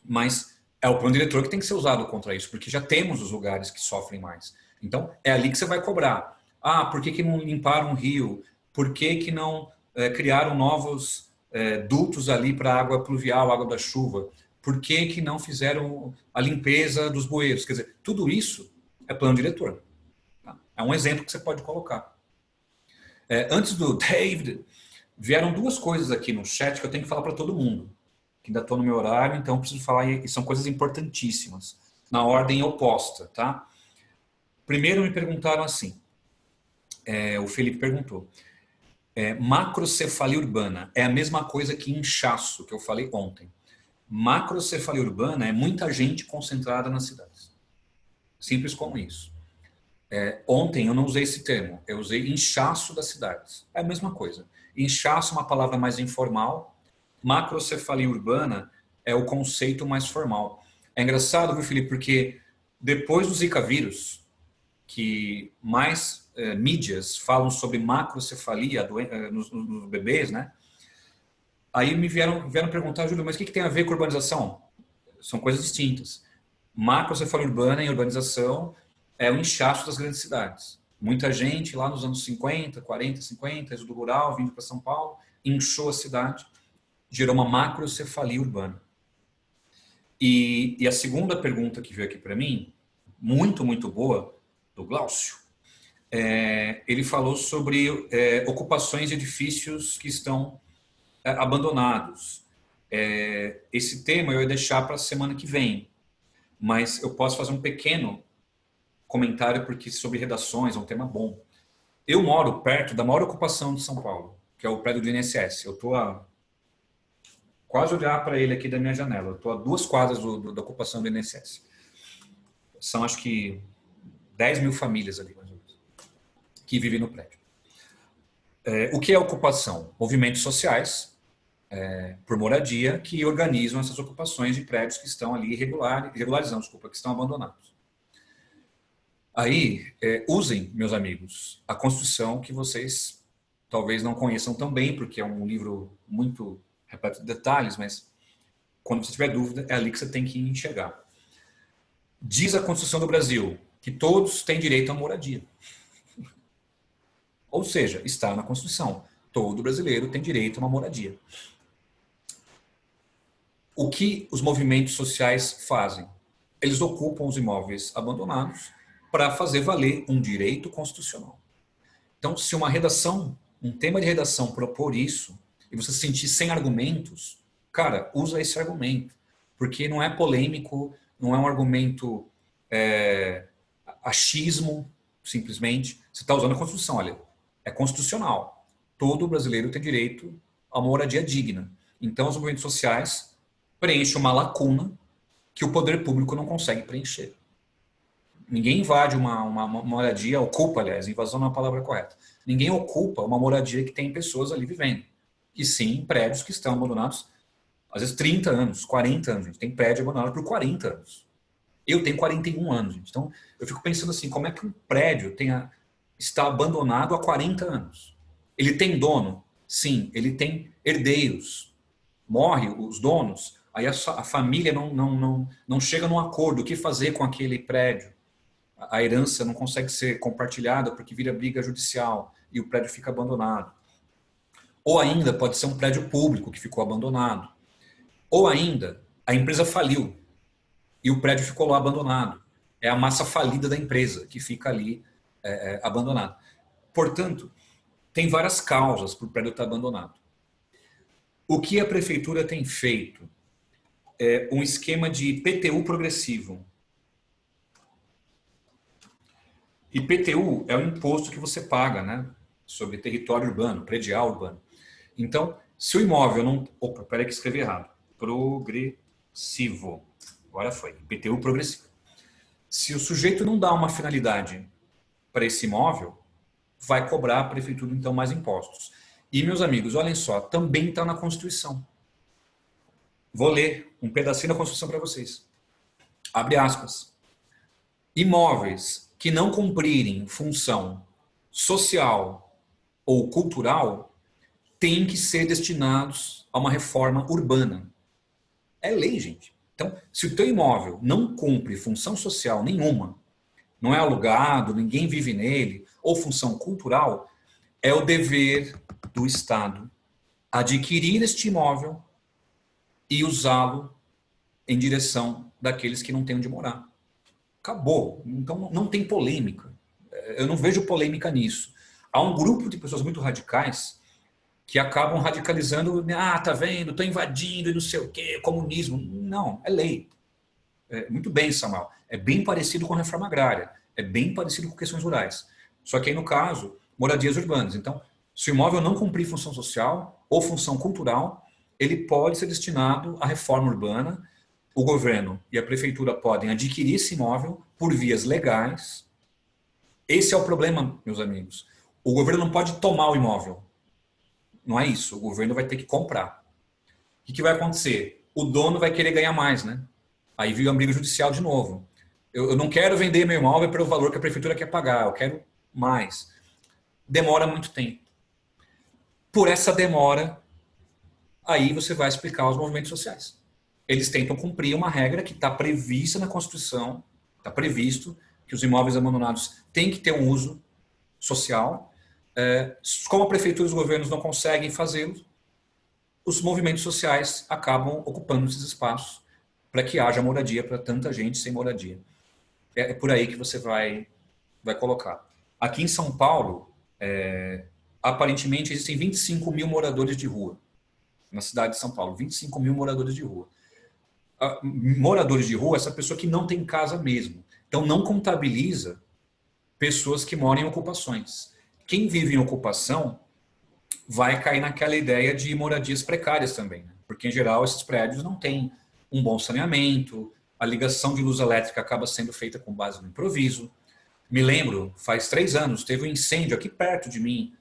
Mas é o plano diretor que tem que ser usado contra isso, porque já temos os lugares que sofrem mais. Então, é ali que você vai cobrar. Por que não limparam um rio? Por que não criaram novos dutos ali para água pluvial, água da chuva? Por que não fizeram a limpeza dos bueiros? Quer dizer, tudo isso é plano diretor. Tá? É um exemplo que você pode colocar. Antes do David, vieram duas coisas aqui no chat que eu tenho que falar para todo mundo. Que ainda estou no meu horário, então preciso falar, e são coisas importantíssimas. Na ordem oposta, tá? Primeiro me perguntaram assim, o Felipe perguntou, macrocefalia urbana é a mesma coisa que inchaço, que eu falei ontem. Macrocefalia urbana é muita gente concentrada nas cidades. Simples como isso. Ontem eu não usei esse termo, eu usei inchaço das cidades. É a mesma coisa. Inchaço é uma palavra mais informal, macrocefalia urbana é o conceito mais formal. É engraçado, viu, Felipe, porque depois do Zika vírus, que mais mídias falam sobre macrocefalia nos bebês, né? Aí me vieram perguntar, Júlio, mas o que tem a ver com urbanização? São coisas distintas. Macrocefalia urbana e urbanização é o inchaço das grandes cidades. Muita gente lá nos anos 50, 40, 50, êxodo rural, vindo para São Paulo, inchou a cidade, gerou uma macrocefalia urbana. E a segunda pergunta que veio aqui para mim, muito, muito boa, do Glaucio, ele falou sobre ocupações de edifícios que estão abandonados. Esse tema eu ia deixar para a semana que vem, mas eu posso fazer um pequeno comentário porque sobre redações é um tema bom. Eu moro perto da maior ocupação de São Paulo, que é o prédio do INSS. Eu estou a quase olhar para ele aqui da minha janela. Eu estou a 2 quadras da ocupação do INSS. São acho que 10 mil famílias ali, mais ou menos, que vivem no prédio. O que é ocupação? Movimentos sociais, por moradia que organizam essas ocupações de prédios que estão ali irregularizando, que estão abandonados. Aí, usem, meus amigos, a Constituição, que vocês talvez não conheçam tão bem, porque é um livro muito repleto de detalhes, mas quando você tiver dúvida, é ali que você tem que enxergar. Diz a Constituição do Brasil que todos têm direito à moradia. Ou seja, está na Constituição. Todo brasileiro tem direito a uma moradia. O que os movimentos sociais fazem? Eles ocupam os imóveis abandonados para fazer valer um direito constitucional. Então, se uma redação, um tema de redação propor isso, e você se sentir sem argumentos, cara, usa esse argumento. Porque não é polêmico, não é um argumento achismo, simplesmente. Você está usando a Constituição, olha, é constitucional. Todo brasileiro tem direito a uma moradia digna. Então, os movimentos sociais preenchem uma lacuna que o poder público não consegue preencher. Ninguém invade uma moradia, ocupa, aliás, invasão não é a palavra correta. Ninguém ocupa uma moradia que tem pessoas ali vivendo. E sim, prédios que estão abandonados, às vezes 30 anos, 40 anos. Gente. Tem prédio abandonado por 40 anos. Eu tenho 41 anos, gente. Então, eu fico pensando assim, como é que um prédio está abandonado há 40 anos? Ele tem dono? Sim. Ele tem herdeiros. Morre os donos, aí a família não chega num acordo. O que fazer com aquele prédio? A herança não consegue ser compartilhada porque vira briga judicial e o prédio fica abandonado. Ou ainda pode ser um prédio público que ficou abandonado. Ou ainda a empresa faliu e o prédio ficou lá abandonado. É a massa falida da empresa que fica ali abandonado. Portanto, tem várias causas para o prédio estar abandonado. O que a prefeitura tem feito é um esquema de IPTU progressivo. IPTU é o imposto que você paga, né, sobre território urbano, predial urbano. Então, se o imóvel não... Opa, peraí que escrevi errado. Progressivo. Agora foi. IPTU progressivo. Se o sujeito não dá uma finalidade para esse imóvel, vai cobrar a prefeitura, então, mais impostos. E, meus amigos, olhem só, também está na Constituição. Vou ler um pedacinho da Constituição para vocês. Abre aspas. Imóveis que não cumprirem função social ou cultural têm que ser destinados a uma reforma urbana. É lei, gente. Então, se o teu imóvel não cumpre função social nenhuma, não é alugado, ninguém vive nele, ou função cultural, é o dever do Estado adquirir este imóvel e usá-lo em direção daqueles que não têm onde morar. Acabou. Então, não tem polêmica. Eu não vejo polêmica nisso. Há um grupo de pessoas muito radicais que acabam radicalizando, tá vendo, estou invadindo e não sei o quê, comunismo. Não, é lei. Muito bem, Samuel. É bem parecido com a reforma agrária. É bem parecido com questões rurais. Só que aí, no caso, moradias urbanas. Então, se o imóvel não cumprir função social ou função cultural, ele pode ser destinado à reforma urbana. O governo e a prefeitura podem adquirir esse imóvel por vias legais. Esse é o problema, meus amigos. O governo não pode tomar o imóvel. Não é isso. O governo vai ter que comprar. O que vai acontecer? O dono vai querer ganhar mais, né? Aí vira uma briga judicial de novo. Eu não quero vender meu imóvel pelo valor que a prefeitura quer pagar. Eu quero mais. Demora muito tempo. Por essa demora, aí você vai explicar aos movimentos sociais. Eles tentam cumprir uma regra que está prevista na Constituição, está previsto que os imóveis abandonados têm que ter um uso social. Como a prefeitura e os governos não conseguem fazê-lo, os movimentos sociais acabam ocupando esses espaços para que haja moradia para tanta gente sem moradia. É por aí que você vai colocar. Aqui em São Paulo, aparentemente existem 25 mil moradores de rua. Na cidade de São Paulo, 25 mil moradores de rua. Moradores de rua, essa pessoa que não tem casa mesmo. Então, não contabiliza pessoas que moram em ocupações. Quem vive em ocupação vai cair naquela ideia de moradias precárias também. Né? Porque, em geral, esses prédios não têm um bom saneamento, a ligação de luz elétrica acaba sendo feita com base no improviso. Me lembro, faz 3 anos, teve um incêndio aqui perto de mim,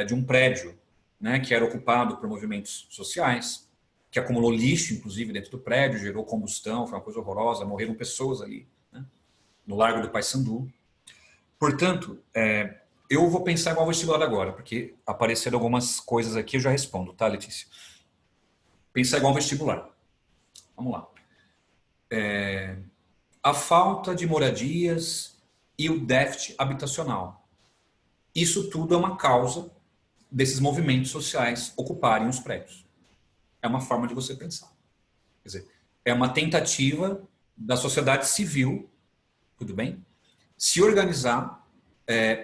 de um prédio né, que era ocupado por movimentos sociais, que acumulou lixo, inclusive, dentro do prédio, gerou combustão, foi uma coisa horrorosa, morreram pessoas ali, né, no Largo do Paissandu. Portanto, eu vou pensar igual vestibular agora, porque apareceram algumas coisas aqui, eu já respondo, tá, Letícia? Pensar igual vestibular. Vamos lá. A falta de moradias e o déficit habitacional. Isso tudo é uma causa desses movimentos sociais ocuparem os prédios. É uma forma de você pensar. Quer dizer, é uma tentativa da sociedade civil, tudo bem, se organizar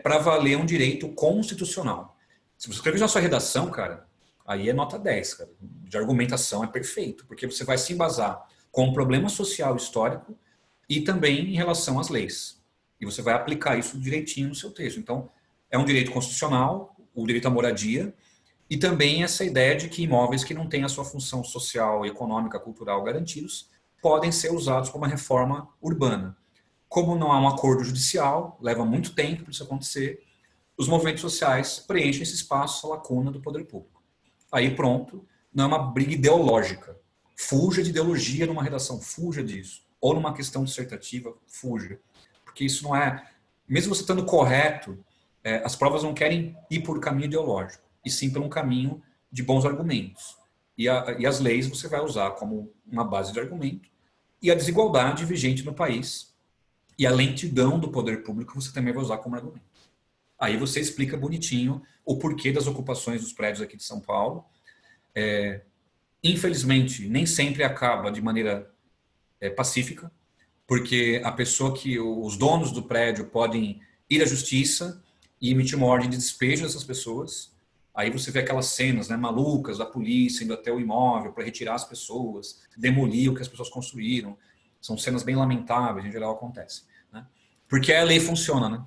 para valer um direito constitucional. Se você escrever na sua redação, cara, aí é nota 10, cara. De argumentação é perfeito, porque você vai se embasar com o problema social histórico e também em relação às leis. E você vai aplicar isso direitinho no seu texto. Então, é um direito constitucional, o direito à moradia, e também essa ideia de que imóveis que não têm a sua função social, econômica, cultural garantidos podem ser usados para uma reforma urbana. Como não há um acordo judicial, leva muito tempo para isso acontecer, os movimentos sociais preenchem esse espaço, essa lacuna do poder público. Aí pronto, não é uma briga ideológica. Fuja de ideologia numa redação, fuja disso. Ou numa questão dissertativa, fuja. Porque isso não é... Mesmo você estando correto, as provas não querem ir por caminho ideológico, e sim por um caminho de bons argumentos. E as leis você vai usar como uma base de argumento, e a desigualdade vigente no país, e a lentidão do poder público você também vai usar como argumento. Aí você explica bonitinho o porquê das ocupações dos prédios aqui de São Paulo. Infelizmente, nem sempre acaba de maneira pacífica, porque a pessoa os donos do prédio podem ir à justiça e emitir uma ordem de despejo dessas pessoas. Aí você vê aquelas cenas, né, malucas da polícia indo até o imóvel para retirar as pessoas, demolir o que as pessoas construíram. São cenas bem lamentáveis, em geral acontece, né? Porque a lei funciona, né?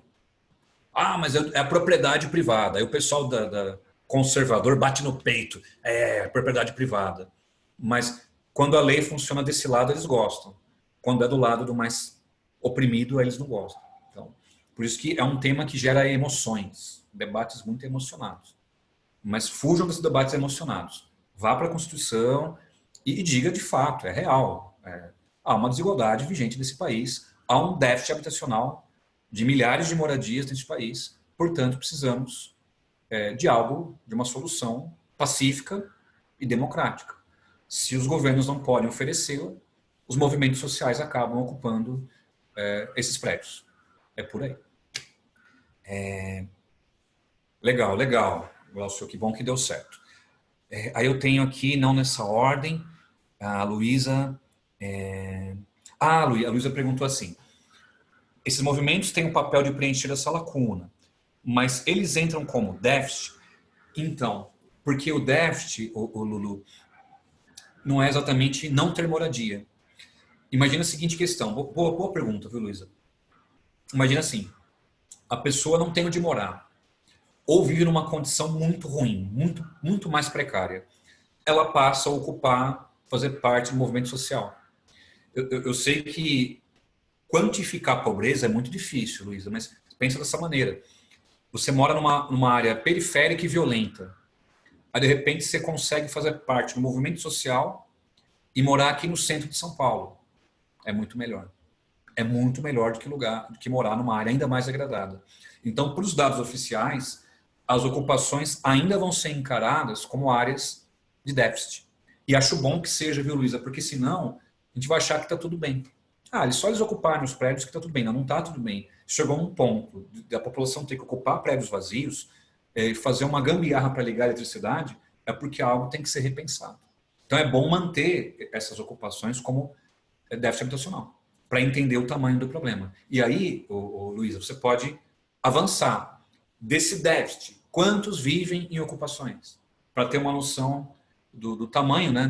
Ah, mas é a propriedade privada. Aí o pessoal da conservador bate no peito. É propriedade privada. Mas quando a lei funciona desse lado, eles gostam. Quando é do lado do mais oprimido, eles não gostam. Então, por isso que é um tema que gera emoções, debates muito emocionados. Mas fujam desses debates emocionados. Vá para a Constituição e diga de fato, é real. Há uma desigualdade vigente nesse país, há um déficit habitacional de milhares de moradias nesse país, portanto precisamos de uma solução pacífica e democrática. Se os governos não podem oferecê-la, os movimentos sociais acabam ocupando esses prédios. É por aí. Legal, legal, Glaucio, que bom que deu certo. Aí eu tenho aqui, não nessa ordem, a Luísa... a Luísa perguntou assim: esses movimentos têm o papel de preencher essa lacuna, mas eles entram como déficit? Então, porque o déficit, o Lulu, não é exatamente não ter moradia. Imagina a seguinte questão, boa pergunta, viu, Luísa? Imagina assim, a pessoa não tem onde morar, ou vive numa condição muito ruim, muito mais precária. Ela passa a ocupar, fazer parte do movimento social. Eu sei que quantificar a pobreza é muito difícil, Luísa, mas pensa dessa maneira. Você mora numa área periférica e violenta. Aí, de repente, você consegue fazer parte do movimento social e morar aqui no centro de São Paulo. É muito melhor. É muito melhor do que morar numa área ainda mais degradada. Então, para os dados oficiais, as ocupações ainda vão ser encaradas como áreas de déficit. E acho bom que seja, viu, Luísa? Porque senão a gente vai achar que está tudo bem. Só eles ocuparem os prédios que está tudo bem. Não está tudo bem. Chegou um ponto da população ter que ocupar prédios vazios, fazer uma gambiarra para ligar a eletricidade, é porque algo tem que ser repensado. Então é bom manter essas ocupações como déficit habitacional, para entender o tamanho do problema. E aí, Luísa, você pode avançar desse déficit. Quantos vivem em ocupações? Para ter uma noção do tamanho, né,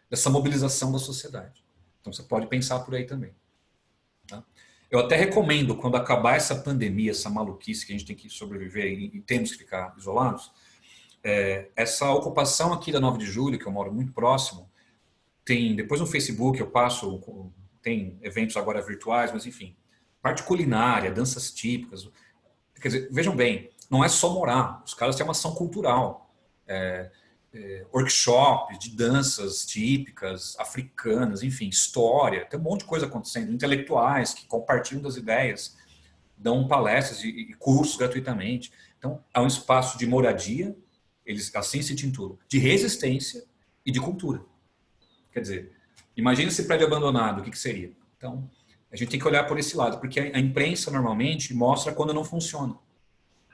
dessa mobilização da sociedade. Então você pode pensar por aí também. Tá? Eu até recomendo, quando acabar essa pandemia, essa maluquice que a gente tem que sobreviver e temos que ficar isolados, essa ocupação aqui da 9 de julho, que eu moro muito próximo, tem, depois no Facebook eu passo, tem eventos agora virtuais, mas enfim, parte culinária, danças típicas. Quer dizer, vejam bem, não é só morar, os caras têm uma ação cultural. workshops de danças típicas, africanas, enfim, história. Tem um monte de coisa acontecendo. Intelectuais que compartilham das ideias, dão palestras e cursos gratuitamente. Então, é um espaço de moradia, eles assim se intitulam, de resistência e de cultura. Quer dizer, imagina esse prédio abandonado, o que seria? Então, a gente tem que olhar por esse lado, porque a imprensa normalmente mostra quando não funciona.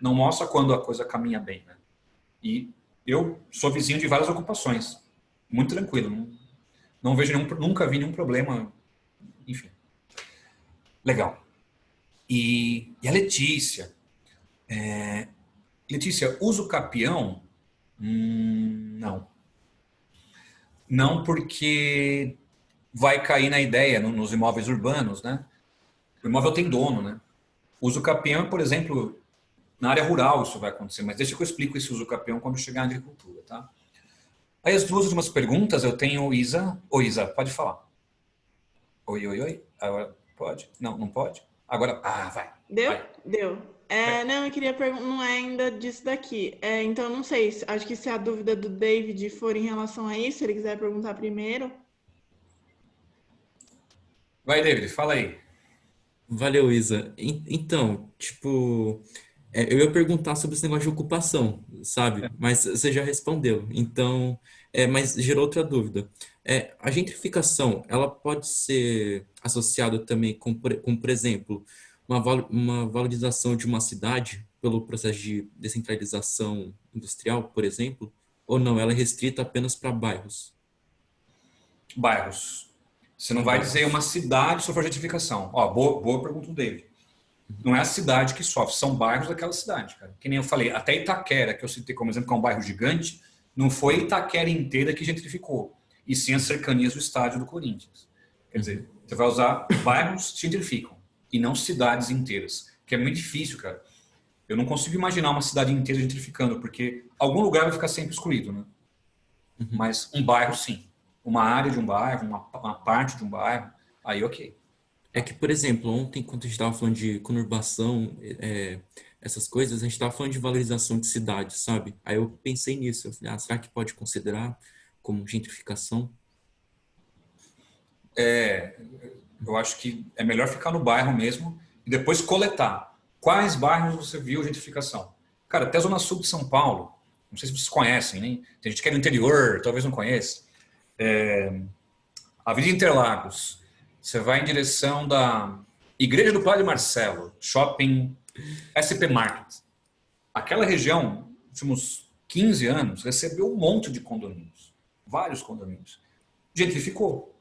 Não mostra quando a coisa caminha bem, né? E eu sou vizinho de várias ocupações. Muito tranquilo. Não vejo nunca vi nenhum problema. Enfim. Legal. E a Letícia? Letícia, uso capião? Não. Não, porque vai cair na ideia nos imóveis urbanos, né? O imóvel tem dono, né? Uso capião, por exemplo, na área rural isso vai acontecer, mas deixa que eu explico esse uso capião quando chegar na agricultura, tá? Aí as duas últimas perguntas eu tenho Isa. Oi, Isa, pode falar. Oi. Agora, pode? Não pode? Agora, vai. Deu? Vai. Deu. Não, eu queria perguntar, não é ainda disso daqui. Então, não sei, acho que se a dúvida do David for em relação a isso, se ele quiser perguntar primeiro. Vai, David, fala aí. Valeu, Isa. Então, tipo, eu ia perguntar sobre esse negócio de ocupação, sabe? Mas você já respondeu. Então, mas gerou outra dúvida. A gentrificação, ela pode ser associada também com, por exemplo, uma valorização de uma cidade pelo processo de descentralização industrial, por exemplo? Ou não, ela é restrita apenas para bairros? Bairros. Você não vai dizer uma cidade sofre gentrificação. Boa pergunta do David. Não é a cidade que sofre, são bairros daquela cidade, cara. Que nem eu falei, até Itaquera, que eu citei como exemplo, que é um bairro gigante, não foi Itaquera inteira que gentrificou, e sim as cercanias do estádio do Corinthians. Quer dizer, você vai usar bairros que gentrificam, e não cidades inteiras, que é muito difícil, cara. Eu não consigo imaginar uma cidade inteira gentrificando, porque algum lugar vai ficar sempre excluído, né? Mas um bairro, sim. Uma área de um bairro, uma parte de um bairro, aí ok. É que, por exemplo, ontem, quando a gente estava falando de conurbação, essas coisas, a gente estava falando de valorização de cidades, sabe? Aí eu pensei nisso, eu falei, será que pode considerar como gentrificação? Eu acho que é melhor ficar no bairro mesmo e depois coletar. Quais bairros você viu gentrificação? Cara, até a Zona Sul de São Paulo, não sei se vocês conhecem, né? Tem gente que é do interior, talvez não conheça. Avenida Interlagos, você vai em direção da Igreja do Padre Marcelo, Shopping SP Market. Aquela região, nos últimos 15 anos, recebeu um monte de condomínios, vários condomínios. Gentrificou.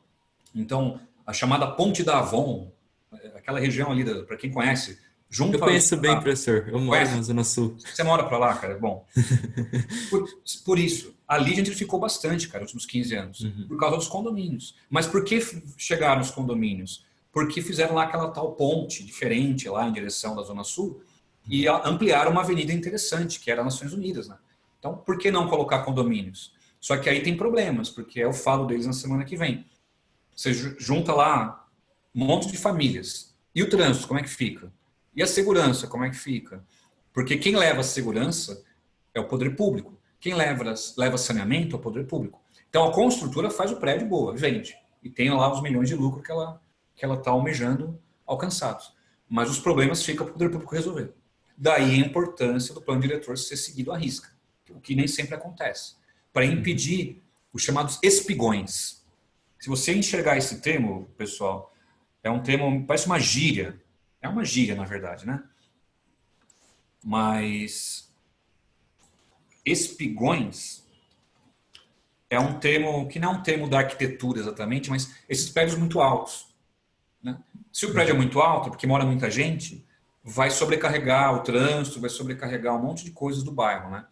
Então, a chamada Ponte da Avon, aquela região ali, para quem conhece, junto eu conheço bem, professor. Eu moro na Zona Sul. Você mora para lá, cara? Bom, por isso, ali gentrificou bastante, cara, nos últimos 15 anos, por causa dos condomínios. Mas por que chegaram os condomínios? Porque fizeram lá aquela tal ponte diferente lá em direção da Zona Sul e ampliaram uma avenida interessante, que era Nações Unidas, né? Então, por que não colocar condomínios? Só que aí tem problemas, porque eu falo deles na semana que vem. Você junta lá um monte de famílias. E o trânsito, como é que fica? E a segurança, como é que fica? Porque quem leva a segurança é o poder público. Quem leva saneamento é o poder público. Então a construtora faz o prédio boa, vende. E tem lá os milhões de lucro que ela está almejando alcançados. Mas os problemas ficam para o poder público resolver. Daí a importância do plano diretor ser seguido à risca, o que nem sempre acontece. Para impedir os chamados espigões. Se você enxergar esse termo, pessoal, é um termo, parece uma gíria. É uma gíria, na verdade, né? Mas espigões é um termo que não é um termo da arquitetura exatamente, mas esses prédios muito altos, né? Se o prédio é muito alto, porque mora muita gente, vai sobrecarregar o trânsito, vai sobrecarregar um monte de coisas do bairro, né?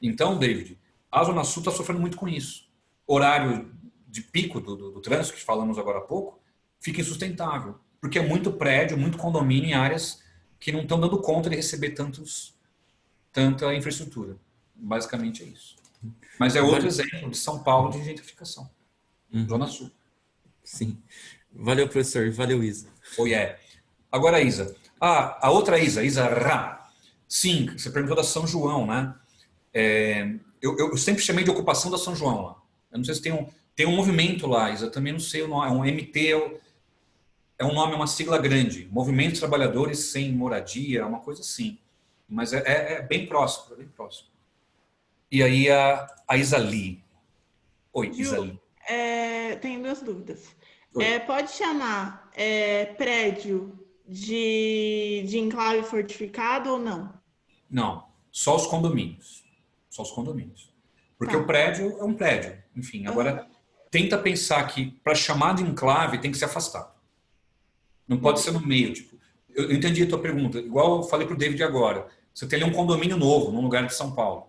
Então, David, a Zona Sul está sofrendo muito com isso. Horário de pico do trânsito, que falamos agora há pouco, fica insustentável, porque é muito prédio, muito condomínio em áreas que não estão dando conta de receber tanta infraestrutura. Basicamente é isso. Mas é outro exemplo de São Paulo de gentrificação. Zona Sul. Sim. Valeu, professor. Valeu, Isa. Agora, Isa. A outra Isa Ra. Sim, você perguntou da São João, né? eu sempre chamei de ocupação da São João lá. Eu não sei se tem um movimento lá, Isa, eu também não sei o nome, é um MT, é um nome, uma sigla grande. Movimento dos Trabalhadores Sem Moradia, uma coisa assim. Mas é bem próximo, é bem próximo. E aí a Isali. Oi, Ju, Isali. tenho 2 dúvidas. Oi. Pode chamar prédio de enclave fortificado ou não? Não, só os condomínios. Só os condomínios. Porque Tá. o prédio é um prédio. Enfim, agora tenta pensar que para chamar de enclave tem que ser afastado. Não pode ser no meio. Tipo, eu entendi a tua pergunta. Igual eu falei para o David agora. Você tem ali um condomínio novo, num lugar de São Paulo.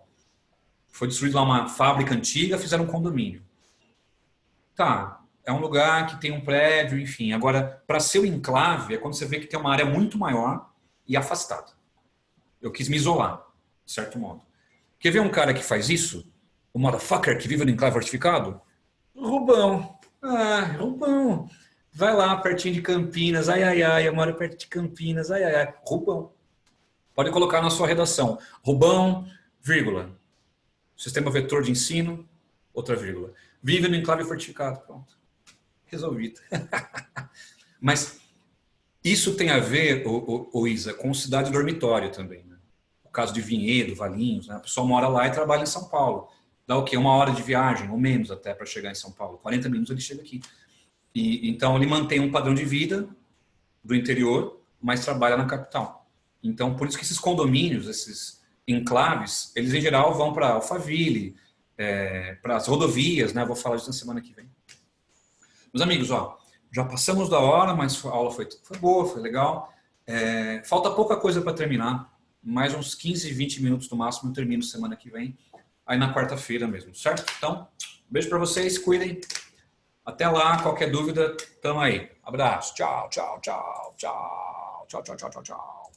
Foi destruído lá uma fábrica antiga, fizeram um condomínio. Tá, é um lugar que tem um prédio, enfim. Agora, para ser o enclave, é quando você vê que tem uma área muito maior e afastada. Eu quis me isolar, de certo modo. Quer ver um cara que faz isso? O motherfucker que vive no enclave fortificado? Rubão. Rubão. Vai lá, pertinho de Campinas. Ai, ai, ai, eu moro perto de Campinas. Ai, ai, ai. Rubão. Pode colocar na sua redação. Rubão, vírgula. Sistema vetor de ensino, outra vírgula. Vive no enclave fortificado. Pronto. Resolvido. Mas isso tem a ver, Isa, com cidade dormitório também. Né? O caso de Vinhedo, Valinhos, né? A pessoa mora lá e trabalha em São Paulo. Dá o quê? 1 hora de viagem, ou menos até, para chegar em São Paulo. 40 minutos ele chega aqui. E, então ele mantém um padrão de vida do interior, mas trabalha na capital. Então, por isso que esses condomínios, esses enclaves, eles em geral vão para Alphaville, para as rodovias, né? Vou falar disso na semana que vem. Meus amigos, ó, já passamos da hora, mas a aula foi boa, foi legal. Falta pouca coisa para terminar, mais uns 15, 20 minutos no máximo eu termino semana que vem, aí na quarta-feira mesmo, certo? Então, beijo para vocês, cuidem. Até lá, qualquer dúvida, tamo aí. Abraço, tchau, tchau, tchau, tchau, tchau, tchau, tchau, tchau, tchau.